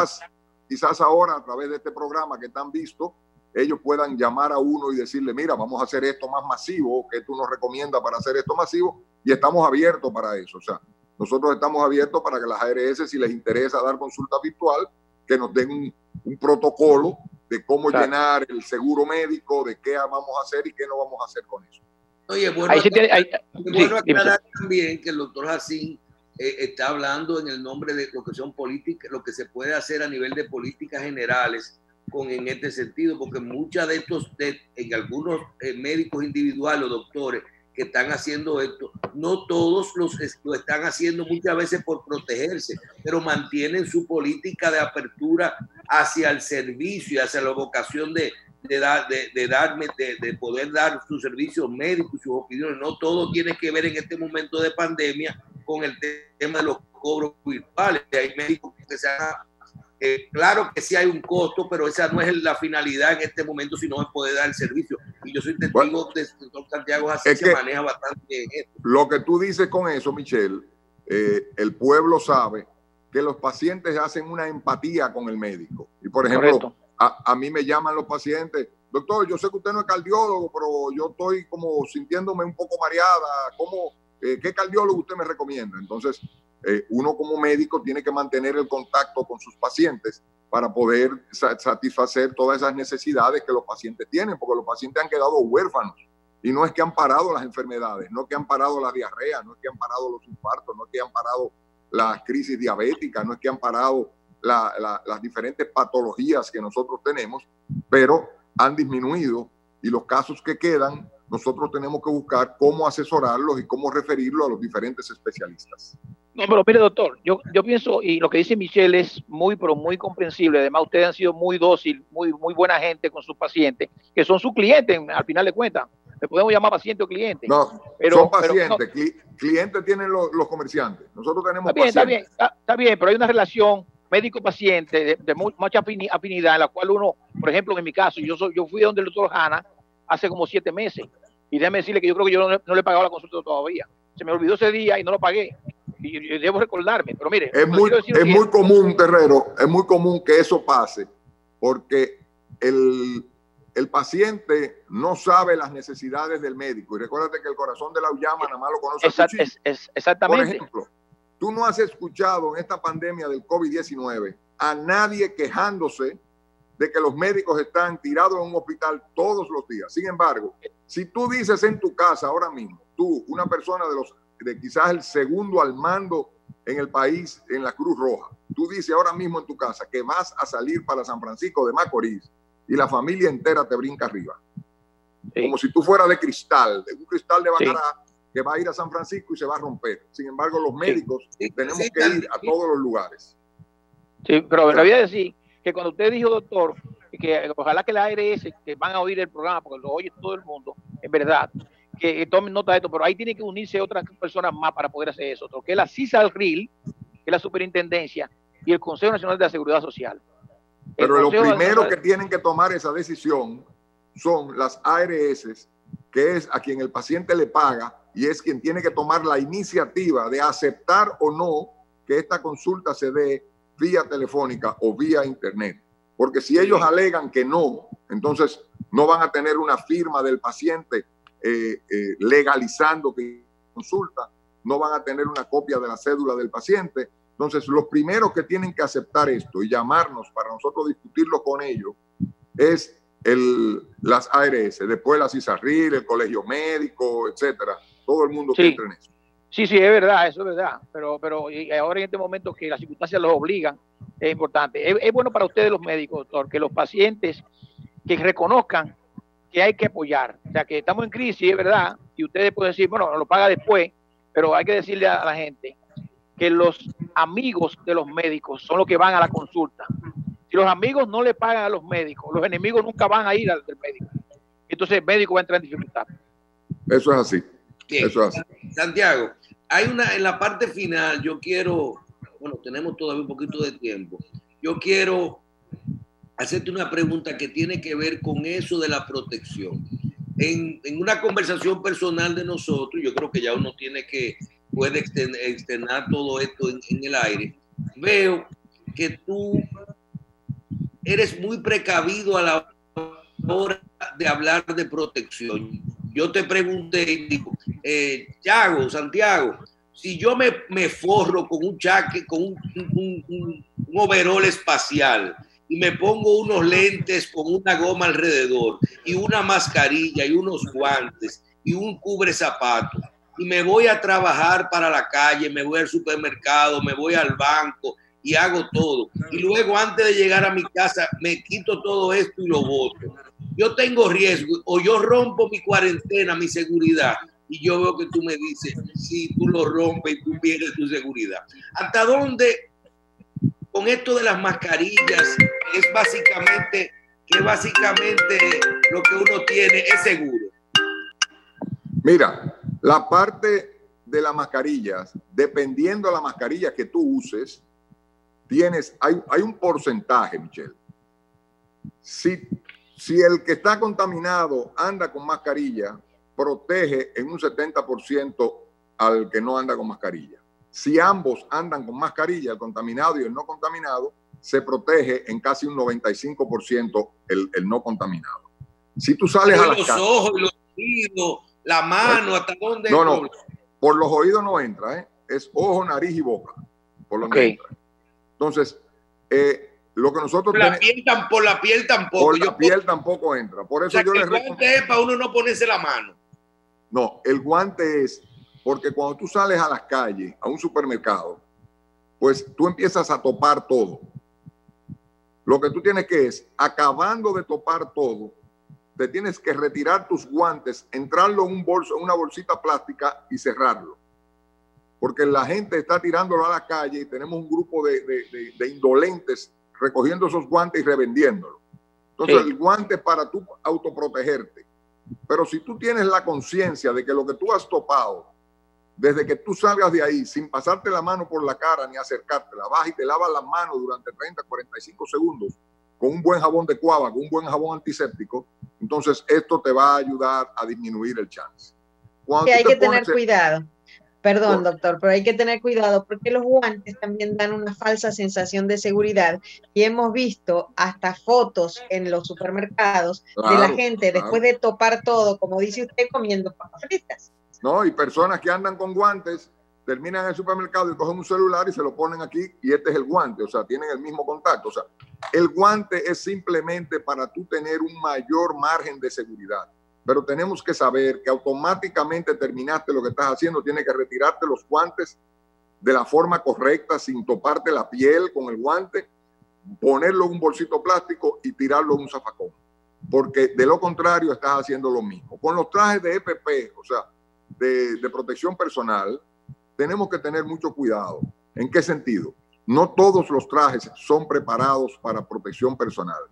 Quizás ahora a través de este programa que están visto, ellos puedan llamar a uno y decirle, mira, vamos a hacer esto más masivo, que tú nos recomiendas para hacer esto masivo, y estamos abiertos para eso. O sea, nosotros estamos abiertos para que las ARS, si les interesa dar consulta virtual, que nos den un protocolo de cómo llenar el seguro médico, de qué vamos a hacer y qué no vamos a hacer con eso. Oye, bueno, aclarar también que el doctor Jacín está hablando en el nombre de lo que son políticas, lo que se puede hacer a nivel de políticas generales en este sentido, porque muchas de estos, en algunos médicos individuales o doctores que están haciendo esto, no todos lo están haciendo muchas veces por protegerse, pero mantienen su política de apertura hacia el servicio y hacia la vocación de poder dar sus servicios médicos, sus opiniones. No todo tiene que ver en este momento de pandemia con el tema de los cobros virtuales. Hay médicos que se han... claro que sí hay un costo, pero esa no es la finalidad en este momento, sino es poder dar el servicio. Y yo soy testigo de doctor Santiago Jacín, se maneja bastante bien esto. Lo que tú dices con eso, Michelle, el pueblo sabe que los pacientes hacen una empatía con el médico. Y por ejemplo, a mí me llaman los pacientes, doctor, yo sé que usted no es cardiólogo, pero yo estoy como sintiéndome un poco mareada, ¿qué cardiólogo usted me recomienda? Entonces, uno como médico tiene que mantener el contacto con sus pacientes para poder satisfacer todas esas necesidades que los pacientes tienen, porque los pacientes han quedado huérfanos y no es que han parado las enfermedades, no es que han parado la diarrea, no es que han parado los infartos, no es que han parado las crisis diabéticas, no es que han parado las diferentes patologías que nosotros tenemos, pero han disminuido y los casos que quedan, nosotros tenemos que buscar cómo asesorarlos y cómo referirlos a los diferentes especialistas. No, pero mire, doctor, yo pienso, y lo que dice Michelle es pero muy comprensible. Además, ustedes han sido muy dócil, muy buena gente con sus pacientes, que son sus clientes, al final de cuentas. Le podemos llamar paciente o cliente. No, son pacientes. Clientes tienen los comerciantes. Nosotros tenemos pacientes. Está bien, pero hay una relación médico-paciente de mucha afinidad, en la cual uno, por ejemplo, en mi caso, yo fui donde el doctor Hanna hace como 7 meses, y déjeme decirle que yo creo que yo no le he pagado la consulta todavía. Se me olvidó ese día y no lo pagué. Y debo recordarme, pero mire. Es muy común, Terrero, es muy común que eso pase, porque el paciente no sabe las necesidades del médico. Y recuérdate que el corazón de la llama nada más lo conoce el cuchillo. Exactamente. Por ejemplo, tú no has escuchado en esta pandemia del COVID-19 a nadie quejándose de que los médicos están tirados en un hospital todos los días. Sin embargo, si tú dices en tu casa ahora mismo, tú, una persona de quizás el segundo al mando en el país, en la Cruz Roja, tú dices ahora mismo en tu casa que vas a salir para San Francisco de Macorís y la familia entera te brinca arriba. Sí. Como si tú fueras de cristal, de un cristal de Bacará, que va a ir a San Francisco y se va a romper. Sin embargo, los médicos tenemos que ir a todos los lugares. Sí, pero le voy a decir que cuando usted dijo, doctor, que ojalá que la ARS, que van a oír el programa, porque lo oye todo el mundo, en verdad, que tomen nota de esto, pero ahí tiene que unirse otras personas más para poder hacer eso, que es la CISALRIL, que es la superintendencia, y el Consejo Nacional de la Seguridad Social. Pero lo primero que tienen que tomar esa decisión son las ARS, que es a quien el paciente le paga y es quien tiene que tomar la iniciativa de aceptar o no que esta consulta se dé vía telefónica o vía internet. Porque si ellos alegan que no, entonces no van a tener una firma del paciente legalizando que consulta, no van a tener una copia de la cédula del paciente. Entonces, los primeros que tienen que aceptar esto y llamarnos para nosotros discutirlo con ellos es las ARS, después la CISARRIL, el Colegio Médico, etcétera. Todo el mundo que entra en eso. Sí, es verdad, eso es verdad. Pero ahora en este momento que las circunstancias los obligan, es importante. Es bueno para ustedes los médicos, doctor, que los pacientes que reconozcan que hay que apoyar. O sea, que estamos en crisis, es verdad, y ustedes pueden decir, bueno, lo paga después, pero hay que decirle a la gente que los amigos de los médicos son los que van a la consulta. Si los amigos no le pagan a los médicos, los enemigos nunca van a ir al del médico. Entonces el médico va a entrar en dificultad. Eso es así. Bien. Eso es así. Santiago, hay una, en la parte final, yo quiero, bueno, tenemos todavía un poquito de tiempo. Yo quiero hacerte una pregunta que tiene que ver con eso de la protección. En una conversación personal de nosotros, yo creo que ya uno puede externar todo esto en el aire. Veo que tú eres muy precavido a la hora de hablar de protección. Yo te pregunté, digo, Santiago, si yo me forro con un chaque, con un overol espacial y me pongo unos lentes con una goma alrededor y una mascarilla y unos guantes y un cubre zapatos y me voy a trabajar para la calle, me voy al supermercado, me voy al banco y hago todo, y luego antes de llegar a mi casa me quito todo esto y lo boto, yo tengo riesgo o yo rompo mi cuarentena, mi seguridad, y yo veo que tú me dices, si tú lo rompes y tú pierdes tu seguridad. ¿Hasta dónde con esto de las mascarillas es básicamente lo que uno tiene es seguro? Mira, la parte de las mascarillas, dependiendo de la mascarilla que tú uses, hay un porcentaje, Michelle. Si el que está contaminado anda con mascarilla, protege en un 70% al que no anda con mascarilla. Si ambos andan con mascarilla, el contaminado y el no contaminado, se protege en casi un 95% el no contaminado. Si tú sales a la los calle, ojos, los oídos, la mano, ¿hasta dónde? No, por los oídos no entra, ¿eh? Es ojo, nariz y boca. Por donde entra. Entonces, lo que nosotros por la piel tampoco. Por la piel tampoco entra. Por eso o sea, el guante es para uno no ponerse la mano. No, el guante es porque cuando tú sales a las calles, a un supermercado, pues tú empiezas a topar todo. Lo que tú tienes que es, acabando de topar todo, te tienes que retirar tus guantes, entrarlo en un bolso, en una bolsita plástica y cerrarlo. Porque la gente está tirándolo a la calle y tenemos un grupo de indolentes recogiendo esos guantes y revendiéndolos. Entonces, sí, el guante es para tú autoprotegerte. Pero si tú tienes la conciencia de que lo que tú has topado, desde que tú salgas de ahí, sin pasarte la mano por la cara ni acercártela, vas y te lavas las manos durante 30, 45 segundos con un buen jabón de cuava, con un buen jabón antiséptico, entonces esto te va a ayudar a disminuir el chance. Y hay que tener cuidado. Perdón, doctor, pero hay que tener cuidado porque los guantes también dan una falsa sensación de seguridad y hemos visto hasta fotos en los supermercados de la gente después de topar todo, como dice usted, comiendo papas fritas. No, y personas que andan con guantes terminan en el supermercado y cogen un celular y se lo ponen aquí y este es el guante, o sea, tienen el mismo contacto. O sea, el guante es simplemente para tú tener un mayor margen de seguridad. Pero tenemos que saber que automáticamente terminaste lo que estás haciendo, tienes que retirarte los guantes de la forma correcta, sin toparte la piel con el guante, ponerlo en un bolsito plástico y tirarlo en un zafacón. Porque de lo contrario estás haciendo lo mismo. Con los trajes de EPP, o sea, de protección personal, tenemos que tener mucho cuidado. ¿En qué sentido? No todos los trajes son preparados para protección personal.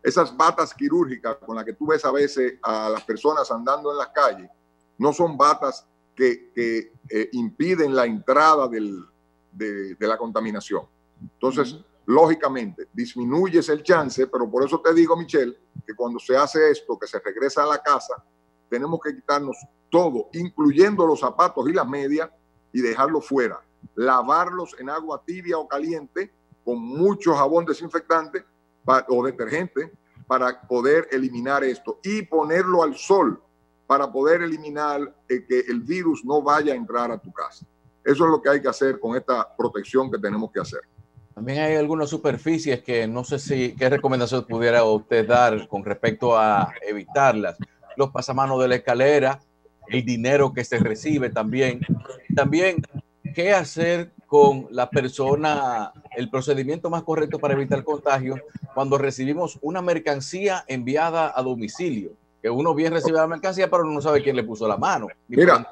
Esas batas quirúrgicas con las que tú ves a veces a las personas andando en las calles, no son batas que impiden la entrada de la contaminación. Entonces, lógicamente, disminuyes el chance, pero por eso te digo, Michelle, que cuando se hace esto, que se regresa a la casa, tenemos que quitarnos todo, incluyendo los zapatos y las medias, y dejarlos fuera. Lavarlos en agua tibia o caliente, con mucho jabón desinfectante, o detergente para poder eliminar esto y ponerlo al sol para poder eliminar que el virus no vaya a entrar a tu casa. Eso es lo que hay que hacer con esta protección que tenemos que hacer. También hay algunas superficies que no sé qué recomendación pudiera usted dar con respecto a evitarlas. Los pasamanos de la escalera, el dinero que se recibe también. También, ¿qué hacer con la persona, el procedimiento más correcto para evitar contagio cuando recibimos una mercancía enviada a domicilio? Que uno bien recibe la mercancía, pero no sabe quién le puso la mano. Mira,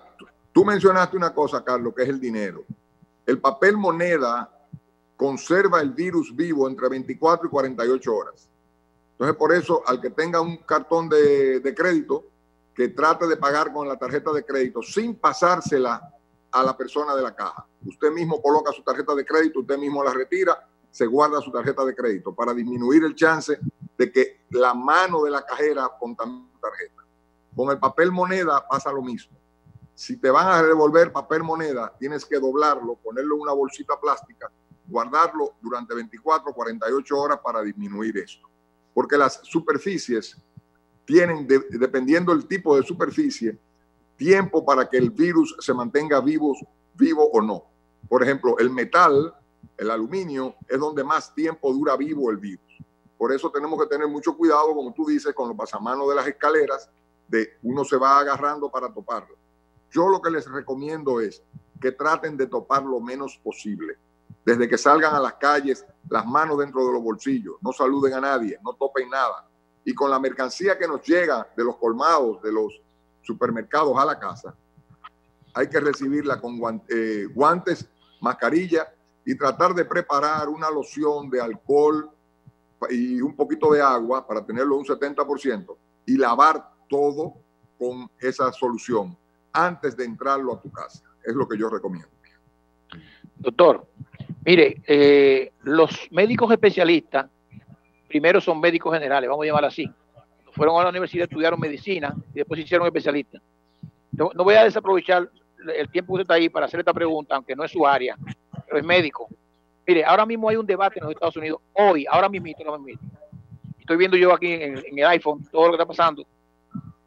tú mencionaste una cosa, Carlos, que es el dinero. el papel moneda conserva el virus vivo entre 24 y 48 horas. Entonces, por eso, al que tenga un cartón de crédito, que trate de pagar con la tarjeta de crédito sin pasársela a la persona de la caja. Usted mismo coloca su tarjeta de crédito, usted mismo la retira, se guarda su tarjeta de crédito para disminuir el chance de que la mano de la cajera contamine su tarjeta. Con el papel moneda pasa lo mismo. Si te van a devolver papel moneda, tienes que doblarlo, ponerlo en una bolsita plástica, guardarlo durante 24 o 48 horas para disminuir esto. Porque las superficies tienen, dependiendo del tipo de superficie, tiempo para que el virus se mantenga vivo o no. Por ejemplo, el metal, el aluminio, es donde más tiempo dura vivo el virus. Por eso tenemos que tener mucho cuidado, como tú dices, con los pasamanos de las escaleras, de uno se va agarrando para toparlo. Yo lo que les recomiendo es que traten de topar lo menos posible. Desde que salgan a las calles, las manos dentro de los bolsillos, no saluden a nadie, no topen nada. Y con la mercancía que nos llega de los colmados, de los supermercados a la casa, hay que recibirla con guantes, mascarilla y tratar de preparar una loción de alcohol y un poquito de agua para tenerlo un 70% y lavar todo con esa solución antes de entrarlo a tu casa. Es lo que yo recomiendo. Doctor, mire, los médicos especialistas primero son médicos generales, vamos a llamar así. Fueron a la universidad, estudiaron medicina y después se hicieron especialistas. No voy a desaprovechar el tiempo que usted está ahí para hacer esta pregunta, aunque no es su área, pero es médico. Mire, ahora mismo hay un debate en los Estados Unidos, hoy, ahora mismo, estoy viendo yo aquí en el iPhone todo lo que está pasando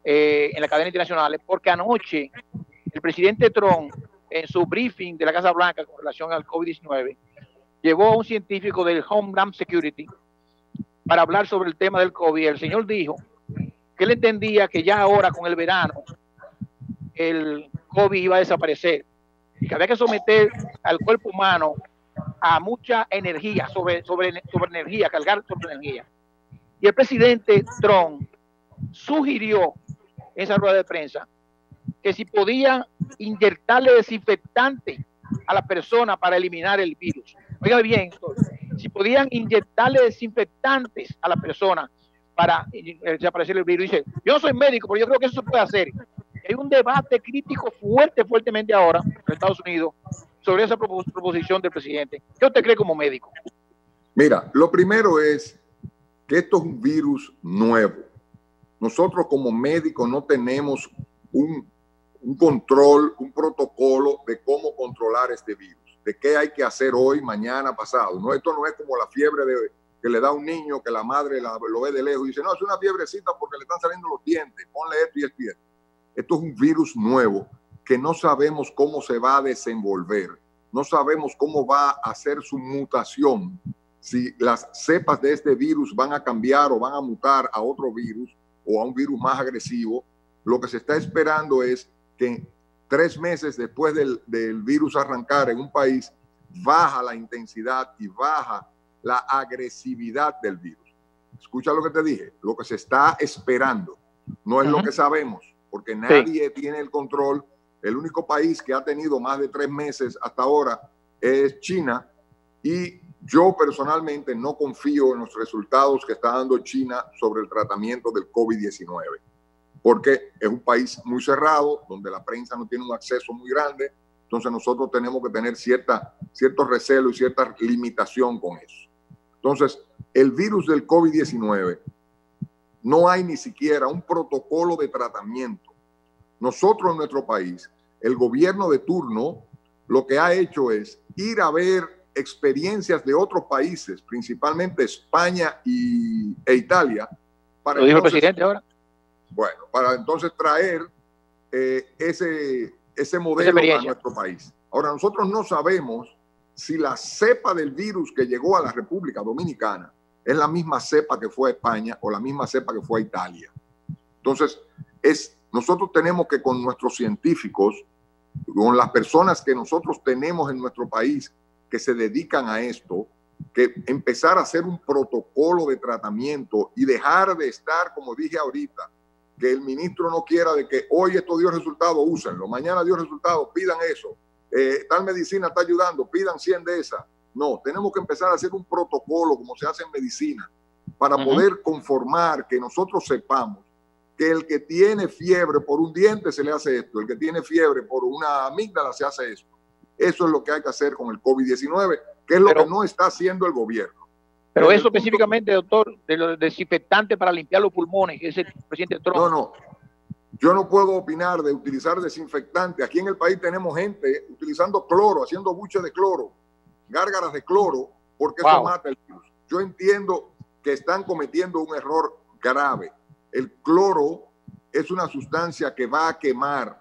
en la cadena internacional, porque anoche el presidente Trump, en su briefing de la Casa Blanca con relación al COVID-19, llevó a un científico del Homeland Security para hablar sobre el tema del COVID. El señor dijo que él entendía que ya ahora con el verano el COVID iba a desaparecer y que había que someter al cuerpo humano a mucha energía, sobre energía, cargar sobre energía. Y el presidente Trump sugirió en esa rueda de prensa que si podían inyectarle desinfectante a la persona para eliminar el virus. Oiga bien, si podían inyectarle desinfectantes a la persona para desaparecer el virus. Dice, yo no soy médico, pero yo creo que eso se puede hacer. Hay un debate crítico fuertemente ahora en Estados Unidos sobre esa proposición del presidente. ¿Qué usted cree como médico? Mira, lo primero es que esto es un virus nuevo. Nosotros como médicos no tenemos un control, un protocolo de cómo controlar este virus, de qué hay que hacer hoy, mañana, pasado. No, esto no es como la fiebre que le da a un niño, que la madre lo ve de lejos y dice, no, es una fiebrecita porque le están saliendo los dientes, ponle esto y esto y esto. Esto es un virus nuevo que no sabemos cómo se va a desenvolver, no sabemos cómo va a hacer su mutación, si las cepas de este virus van a cambiar o van a mutar a otro virus o a un virus más agresivo. Lo que se está esperando es que 3 meses después del virus arrancar en un país, baja la intensidad y baja la agresividad del virus. Escucha lo que te dije, lo que se está esperando, no es lo que sabemos, porque nadie tiene el control. El único país que ha tenido más de 3 meses hasta ahora es China, y yo personalmente no confío en los resultados que está dando China sobre el tratamiento del COVID-19. Porque es un país muy cerrado, donde la prensa no tiene un acceso muy grande, entonces nosotros tenemos que tener cierto recelo y cierta limitación con eso. Entonces, el virus del COVID-19, no hay ni siquiera un protocolo de tratamiento. Nosotros en nuestro país, el gobierno de turno, lo que ha hecho es ir a ver experiencias de otros países, principalmente España e Italia. ¿Lo dijo el presidente ahora? Bueno, para entonces traer ese modelo a nuestro país. Ahora, nosotros no sabemos si la cepa del virus que llegó a la República Dominicana es la misma cepa que fue a España o la misma cepa que fue a Italia. Entonces, nosotros tenemos que, con nuestros científicos, con las personas que nosotros tenemos en nuestro país que se dedican a esto, que empezar a hacer un protocolo de tratamiento y dejar de estar, como dije ahorita, que el ministro no quiera de que hoy esto dio resultado, úsenlo, mañana dio resultado, pidan eso. tal medicina está ayudando, pidan 100 de esas. No, tenemos que empezar a hacer un protocolo como se hace en medicina para poder conformar que nosotros sepamos que el que tiene fiebre por un diente se le hace esto, el que tiene fiebre por una amígdala se hace esto. Eso es lo que hay que hacer con el COVID-19, que es lo que no está haciendo el gobierno. Pero eso específicamente, doctor, de los desinfectantes para limpiar los pulmones, que es el presidente Trump. No. Yo no puedo opinar de utilizar desinfectante. Aquí en el país tenemos gente utilizando cloro, haciendo buches de cloro, gárgaras de cloro, porque eso mata el virus. Yo entiendo que están cometiendo un error grave. El cloro es una sustancia que va a quemar.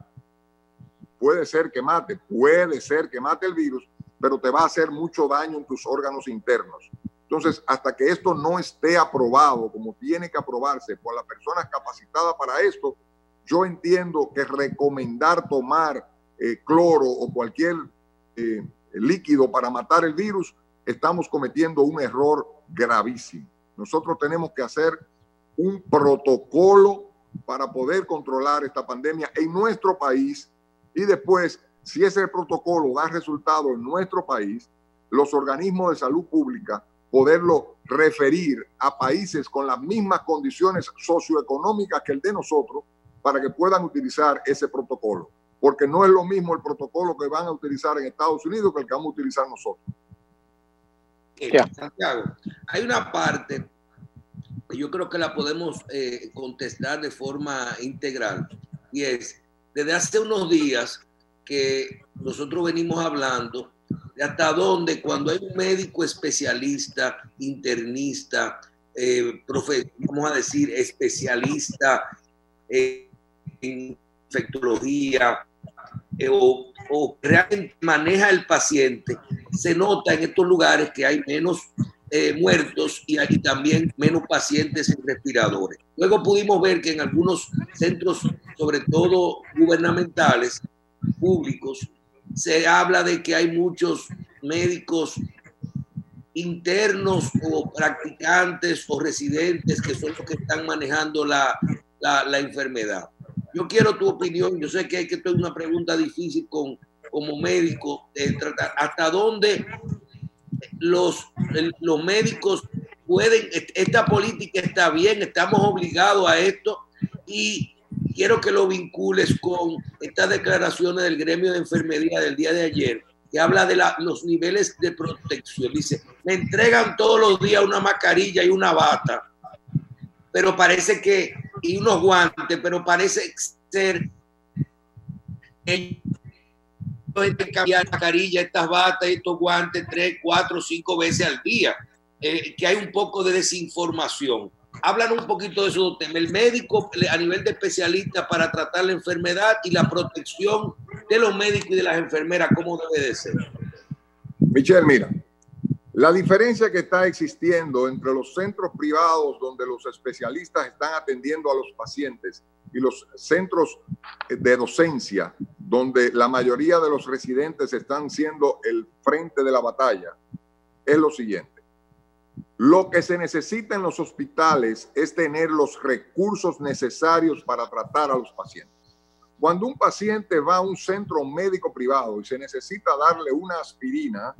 Puede ser que mate el virus, pero te va a hacer mucho daño en tus órganos internos. Entonces, hasta que esto no esté aprobado como tiene que aprobarse por las personas capacitadas para esto, yo entiendo que recomendar tomar cloro o cualquier líquido para matar el virus, estamos cometiendo un error gravísimo. Nosotros tenemos que hacer un protocolo para poder controlar esta pandemia en nuestro país y después, si ese protocolo da resultado en nuestro país, los organismos de salud pública poderlo referir a países con las mismas condiciones socioeconómicas que el de nosotros para que puedan utilizar ese protocolo. Porque no es lo mismo el protocolo que van a utilizar en Estados Unidos que el que vamos a utilizar nosotros. Santiago, hay una parte que yo creo que la podemos contestar de forma integral, y es, desde hace unos días que nosotros venimos hablando de hasta dónde, cuando hay un médico especialista, internista, vamos a decir, especialista en infectología, o realmente maneja el paciente, se nota en estos lugares que hay menos muertos y hay también menos pacientes en respiradores. Luego pudimos ver que en algunos centros, sobre todo gubernamentales, públicos, se habla de que hay muchos médicos internos o practicantes o residentes que son los que están manejando la enfermedad. Yo quiero tu opinión. Yo sé que esto es una pregunta difícil como médico, hasta dónde los médicos pueden, esta política está bien, estamos obligados a esto, y quiero que lo vincules con estas declaraciones del gremio de enfermería del día de ayer, que habla de los niveles de protección. Dice, me entregan todos los días una mascarilla y una bata, pero parece que, y unos guantes, pero parece ser que cambiar mascarilla, estas batas y estos guantes 3, 4, 5 veces al día, que hay un poco de desinformación. Háblanos un poquito de esos temas, el médico a nivel de especialista para tratar la enfermedad y la protección de los médicos y de las enfermeras, ¿cómo debe de ser? Michelle, mira, la diferencia que está existiendo entre los centros privados donde los especialistas están atendiendo a los pacientes y los centros de docencia donde la mayoría de los residentes están siendo el frente de la batalla es lo siguiente. Lo que se necesita en los hospitales es tener los recursos necesarios para tratar a los pacientes. Cuando un paciente va a un centro médico privado y se necesita darle una aspirina,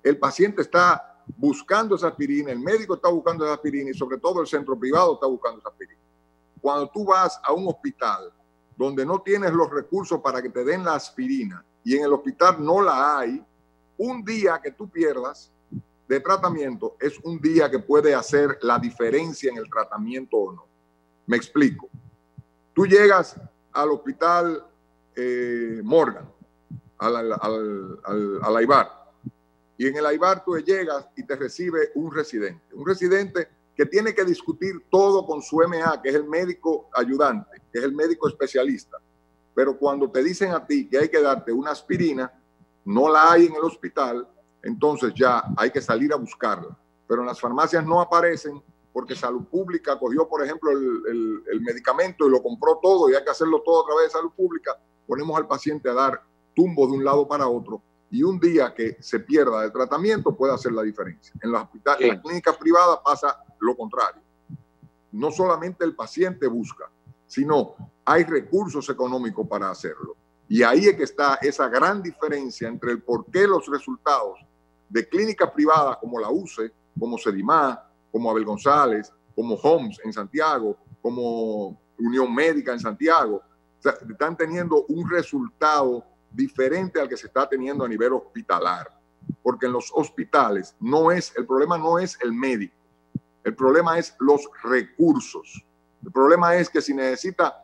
el paciente está buscando esa aspirina, el médico está buscando esa aspirina y sobre todo el centro privado está buscando esa aspirina. Cuando tú vas a un hospital donde no tienes los recursos para que te den la aspirina y en el hospital no la hay, un día que tú pierdas de tratamiento es un día que puede hacer la diferencia en el tratamiento o no. Me explico. Tú llegas al hospital Morgan, al Aibar, y en el Aibar tú llegas y te recibe un residente que tiene que discutir todo con su MA, que es el médico ayudante, que es el médico especialista. Pero cuando te dicen a ti que hay que darte una aspirina, no la hay en el hospital, entonces ya hay que salir a buscarla. Pero en las farmacias no aparecen porque Salud Pública cogió, por ejemplo, el medicamento y lo compró todo y hay que hacerlo todo a través de Salud Pública. Ponemos al paciente a dar tumbo de un lado para otro y un día que se pierda el tratamiento puede hacer la diferencia. En los hospitales, en las clínicas privadas pasa lo contrario. No solamente el paciente busca, sino hay recursos económicos para hacerlo. Y ahí es que está esa gran diferencia entre el por qué los resultados de clínicas privadas como la UCE, como Sedimá, como Abel González, como Homs en Santiago, como Unión Médica en Santiago, o sea, están teniendo un resultado diferente al que se está teniendo a nivel hospitalar. Porque en los hospitales el problema no es el médico, el problema es los recursos. El problema es que si necesita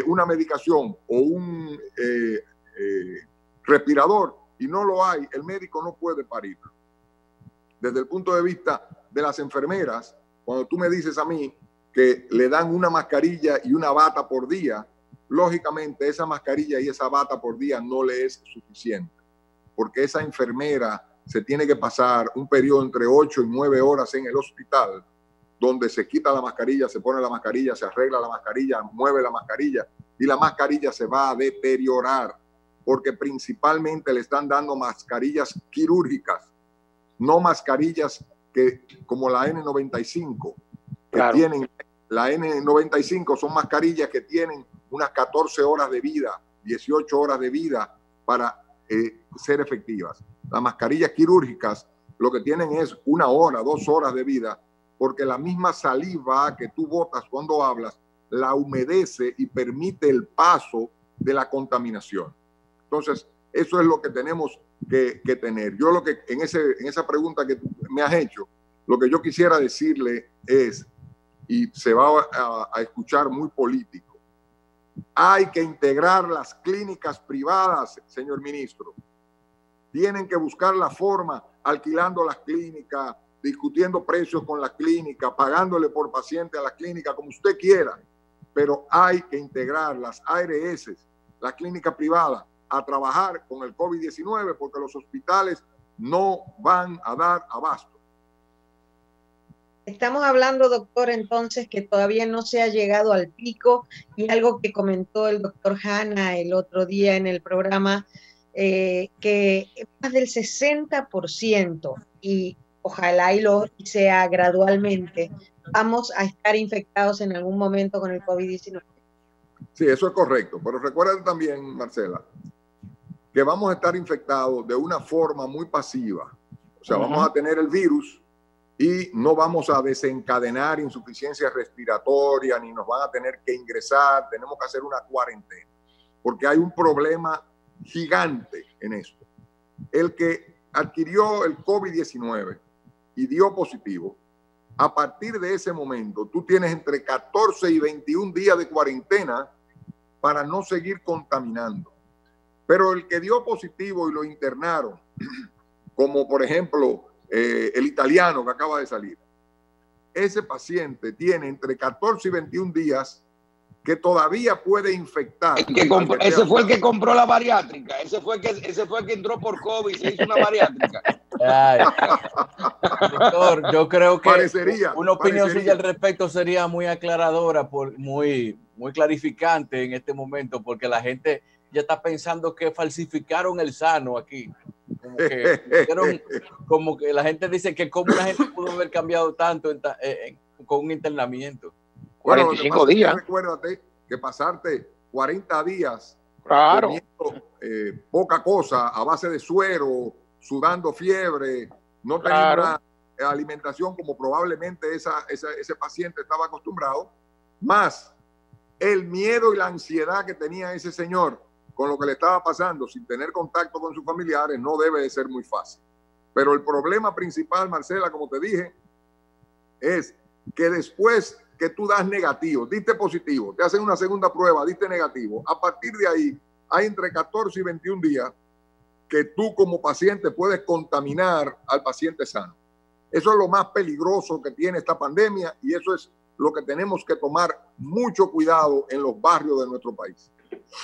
una medicación o un respirador y no lo hay, el médico no puede parir. Desde el punto de vista de las enfermeras, cuando tú me dices a mí que le dan una mascarilla y una bata por día, lógicamente esa mascarilla y esa bata por día no le es suficiente, porque esa enfermera se tiene que pasar un periodo entre 8 y 9 horas en el hospital, donde se quita la mascarilla, se pone la mascarilla, se arregla la mascarilla, mueve la mascarilla y la mascarilla se va a deteriorar, porque principalmente le están dando mascarillas quirúrgicas, no mascarillas como la N95, que claro, tienen, la N95 son mascarillas que tienen unas 14 horas de vida, 18 horas de vida para ser efectivas. Las mascarillas quirúrgicas lo que tienen es 1 hora, 2 horas de vida, porque la misma saliva que tú botas cuando hablas la humedece y permite el paso de la contaminación. Entonces, eso es lo que tenemos que tener. Yo lo que en esa pregunta que me has hecho, lo que yo quisiera decirle es, y se va a escuchar muy político, hay que integrar las clínicas privadas, señor ministro. Tienen que buscar la forma, alquilando las clínicas, discutiendo precios con la clínica, pagándole por paciente a la clínica, como usted quiera, pero hay que integrar las ARS, las clínicas privadas, a trabajar con el COVID-19 porque los hospitales no van a dar abasto. Estamos hablando, doctor, entonces que todavía no se ha llegado al pico, y algo que comentó el doctor Hanna el otro día en el programa, que más del 60%, y ojalá y sea gradualmente, vamos a estar infectados en algún momento con el COVID-19. Sí, eso es correcto, pero recuerden también, Marcela, que vamos a estar infectados de una forma muy pasiva. O sea, vamos a tener el virus y no vamos a desencadenar insuficiencia respiratoria, ni nos van a tener que ingresar, tenemos que hacer una cuarentena, porque hay un problema gigante en esto. El que adquirió el COVID-19 y dio positivo, a partir de ese momento, tú tienes entre 14 y 21 días de cuarentena para no seguir contaminando. Pero el que dio positivo y lo internaron, como por ejemplo el italiano que acaba de salir, ese paciente tiene entre 14 y 21 días que todavía puede infectar. Ese fue el que compró la bariátrica, ese fue el que entró por COVID y se hizo una bariátrica. Ay, doctor, yo creo que una opinión suya al respecto sería muy aclaradora, muy clarificante en este momento, porque la gente ya está pensando que falsificaron el sano aquí. Como que la gente dice que cómo la gente pudo haber cambiado tanto con un internamiento. 45 días. Recuérdate que pasarte 40 días claro, comiendo poca cosa a base de suero, sudando fiebre, no tener una alimentación como probablemente ese paciente estaba acostumbrado, más el miedo y la ansiedad que tenía ese señor con lo que le estaba pasando sin tener contacto con sus familiares, no debe de ser muy fácil. Pero el problema principal, Marcela, como te dije, es que después que tú das negativo, diste positivo, te hacen una segunda prueba, diste negativo, a partir de ahí hay entre 14 y 21 días que tú como paciente puedes contaminar al paciente sano. Eso es lo más peligroso que tiene esta pandemia y eso es lo que tenemos que tomar mucho cuidado en los barrios de nuestro país.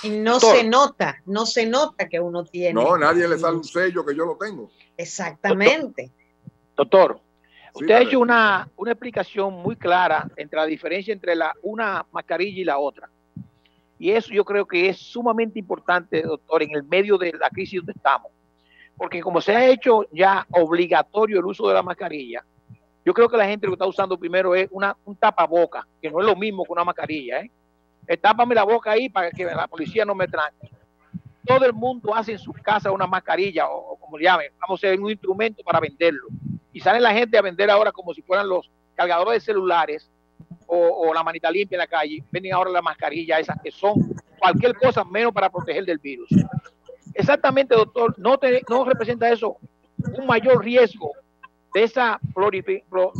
Y no se nota que uno tiene. No, nadie le sale un sello que yo lo tengo. Exactamente. Doctor, usted ha hecho una explicación muy clara entre la diferencia entre una mascarilla y la otra. Y eso yo creo que es sumamente importante, doctor, en el medio de la crisis donde estamos. Porque como se ha hecho ya obligatorio el uso de la mascarilla, yo creo que la gente lo que está usando primero es un tapaboca, que no es lo mismo que una mascarilla, Tápame la boca ahí para que la policía no me tranque. todo el mundo hace en su casa una mascarilla o como le llamen, vamos a hacer un instrumento para venderlo. Y sale la gente a vender ahora como si fueran los cargadores de celulares o la manita limpia en la calle. Venden ahora la mascarilla esas que son cualquier cosa menos para proteger del virus. Exactamente, doctor, ¿no representa eso un mayor riesgo de esa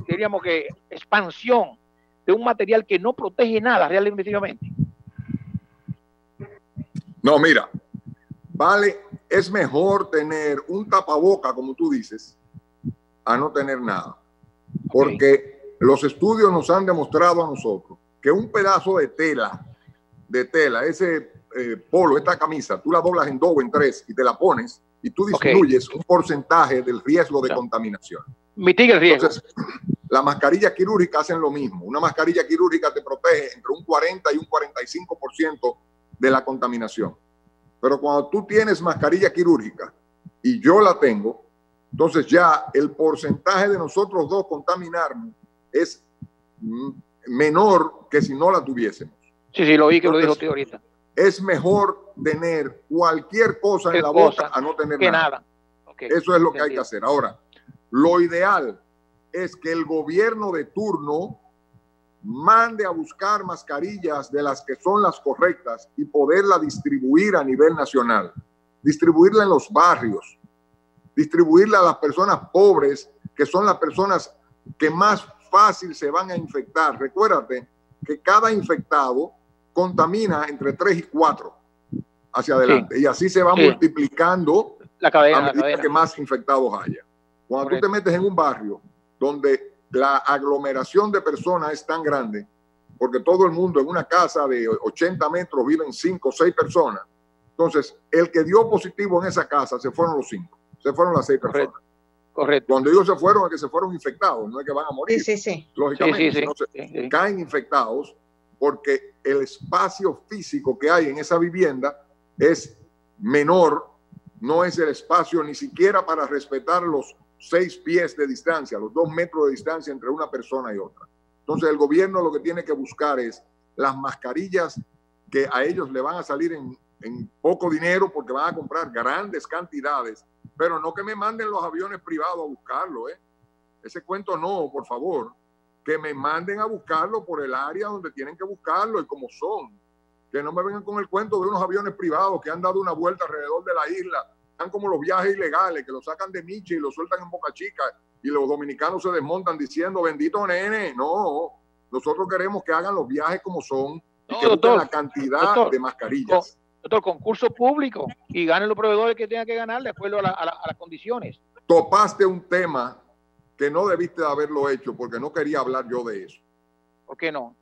diríamos que expansión de un material que no protege nada realmente? No, mira, vale, es mejor tener un tapaboca, como tú dices, a no tener nada. Porque los estudios nos han demostrado a nosotros que un pedazo de tela, ese polo, esta camisa, tú la doblas en 2 o en 3 y te la pones y tú disminuyes un porcentaje del riesgo de contaminación. Mitiga el riesgo. Entonces, las mascarillas quirúrgicas hacen lo mismo. Una mascarilla quirúrgica te protege entre un 40 y un 45% de la contaminación. Pero cuando tú tienes mascarilla quirúrgica y yo la tengo, entonces ya el porcentaje de nosotros dos contaminarnos es menor que si no la tuviésemos. Sí, lo oí que entonces, lo dijo usted ahorita. Es mejor tener cualquier cosa en la boca a no tener nada. Eso es lo que hay que hacer. Ahora, lo ideal es que el gobierno de turno mande a buscar mascarillas de las que son las correctas y poderla distribuir a nivel nacional, distribuirla en los barrios, distribuirla a las personas pobres, que son las personas que más fácil se van a infectar. Recuérdate que cada infectado contamina entre 3 y 4 hacia adelante, y así se va multiplicando la cadena, a medida que más infectados haya. Cuando tú te metes en un barrio donde la aglomeración de personas es tan grande, porque todo el mundo en una casa de 80 metros viven 5 o 6 personas, entonces el que dio positivo en esa casa se fueron los 5, se fueron las 6 personas. Correcto. Cuando ellos se fueron es que se fueron infectados, no es que van a morir. Sí. Lógicamente, entonces, caen infectados porque el espacio físico que hay en esa vivienda es menor, no es el espacio ni siquiera para respetar los 6 pies de distancia, los 2 metros de distancia entre una persona y otra. Entonces el gobierno lo que tiene que buscar es las mascarillas que a ellos le van a salir en poco dinero porque van a comprar grandes cantidades, pero no que me manden los aviones privados a buscarlo, ese cuento no, por favor, que me manden a buscarlo por el área donde tienen que buscarlo y como son, que no me vengan con el cuento de unos aviones privados que han dado una vuelta alrededor de la isla. Están como los viajes ilegales que los sacan de Miche y los sueltan en Boca Chica y los dominicanos se desmontan diciendo bendito nene. No, nosotros queremos que hagan los viajes como son y que busquen la cantidad de mascarillas. Doctor, concurso público y ganen los proveedores que tengan que ganar de acuerdo a las condiciones. Topaste un tema que no debiste de haberlo hecho porque no quería hablar yo de eso. ¿Por qué no?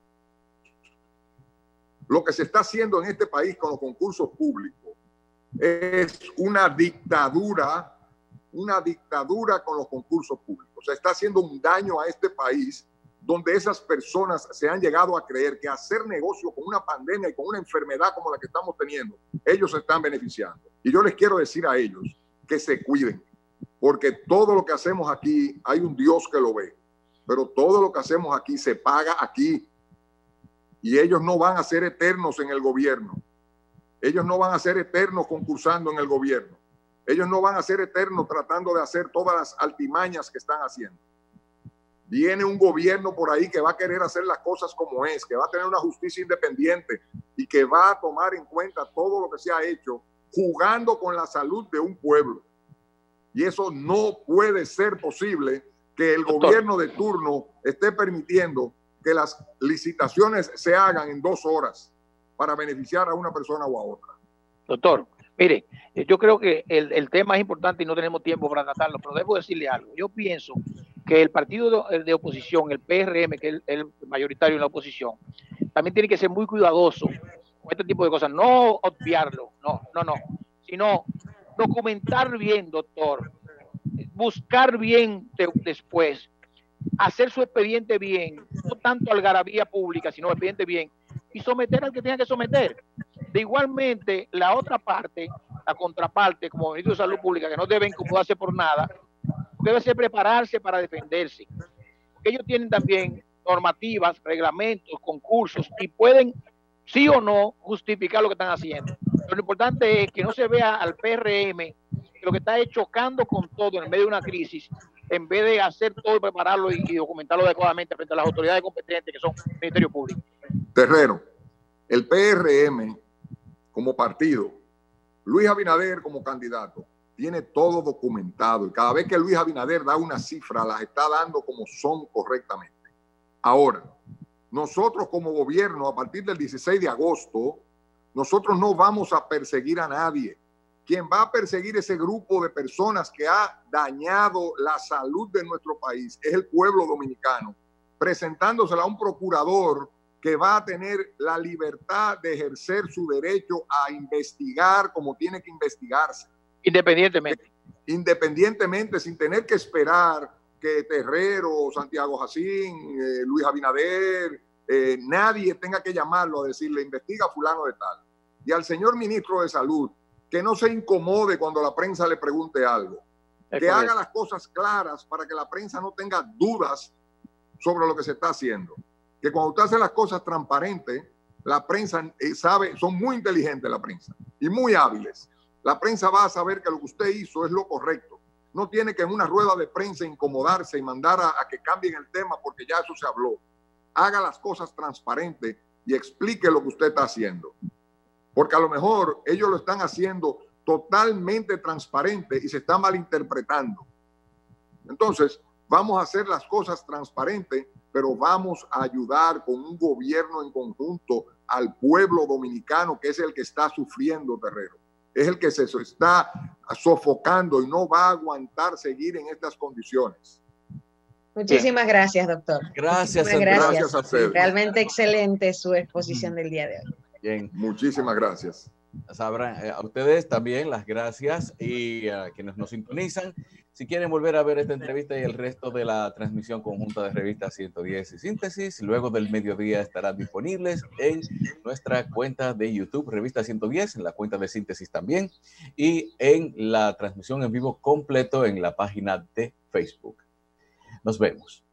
Lo que se está haciendo en este país con los concursos públicos es una dictadura con los concursos públicos. Se está haciendo un daño a este país donde esas personas se han llegado a creer que hacer negocio con una pandemia y con una enfermedad como la que estamos teniendo, ellos se están beneficiando. Y yo les quiero decir a ellos que se cuiden, porque todo lo que hacemos aquí hay un Dios que lo ve, pero todo lo que hacemos aquí se paga aquí y ellos no van a ser eternos en el gobierno. Ellos no van a ser eternos concursando en el gobierno. Ellos no van a ser eternos tratando de hacer todas las altimañas que están haciendo. Viene un gobierno por ahí que va a querer hacer las cosas como es, que va a tener una justicia independiente y que va a tomar en cuenta todo lo que se ha hecho jugando con la salud de un pueblo. Y eso no puede ser posible, que el gobierno de turno esté permitiendo que las licitaciones se hagan en 2 horas para beneficiar a una persona o a otra. Doctor, mire, yo creo que el tema es importante y no tenemos tiempo para tratarlo, pero debo decirle algo. Yo pienso que el partido de oposición, el PRM, que es el mayoritario en la oposición, también tiene que ser muy cuidadoso con este tipo de cosas. No obviarlo, no, sino documentar bien, doctor, buscar bien después, hacer su expediente bien, no tanto algarabía pública, sino expediente bien, y someter al que tenga que someter. De igualmente, la otra parte, la contraparte, como Ministro de Salud Pública, que no debe incomodarse por nada, debe ser prepararse para defenderse. Porque ellos tienen también normativas, reglamentos, concursos, y pueden, sí o no, justificar lo que están haciendo. Pero lo importante es que no se vea al PRM que lo que está es chocando con todo en medio de una crisis, en vez de hacer todo, prepararlo y documentarlo adecuadamente frente a las autoridades competentes que son el Ministerio Público. Terrero, el PRM como partido, Luis Abinader como candidato, tiene todo documentado y cada vez que Luis Abinader da una cifra, las está dando como son correctamente. Ahora, nosotros como gobierno, a partir del 16 de agosto, nosotros no vamos a perseguir a nadie. Quien va a perseguir ese grupo de personas que ha dañado la salud de nuestro país es el pueblo dominicano, presentándosela a un procurador que va a tener la libertad de ejercer su derecho a investigar como tiene que investigarse. Independientemente, sin tener que esperar que Terrero, Santiago Jacín, Luis Abinader, nadie tenga que llamarlo a decirle investiga a fulano de tal. Y al señor ministro de Salud, que no se incomode cuando la prensa le pregunte algo, que haga las cosas claras para que la prensa no tenga dudas sobre lo que se está haciendo. Que cuando usted hace las cosas transparentes, la prensa sabe, son muy inteligentes la prensa y muy hábiles. La prensa va a saber que lo que usted hizo es lo correcto. No tiene que en una rueda de prensa incomodarse y mandar a que cambien el tema porque ya eso se habló. Haga las cosas transparentes y explique lo que usted está haciendo. Porque a lo mejor ellos lo están haciendo totalmente transparente y se está malinterpretando. Entonces, vamos a hacer las cosas transparentes, pero vamos a ayudar con un gobierno en conjunto al pueblo dominicano, que es el que está sufriendo, Terrero. Es el que se está sofocando y no va a aguantar seguir en estas condiciones. Muchísimas gracias, doctor. Gracias, gracias a ustedes. Realmente excelente su exposición del día de hoy. Bien. Muchísimas gracias. Sabrán, a ustedes también las gracias y a quienes nos sintonizan. Si quieren volver a ver esta entrevista y el resto de la transmisión conjunta de Revista 110 y Síntesis, luego del mediodía estarán disponibles en nuestra cuenta de YouTube, Revista 110, en la cuenta de Síntesis también, y en la transmisión en vivo completo en la página de Facebook. Nos vemos.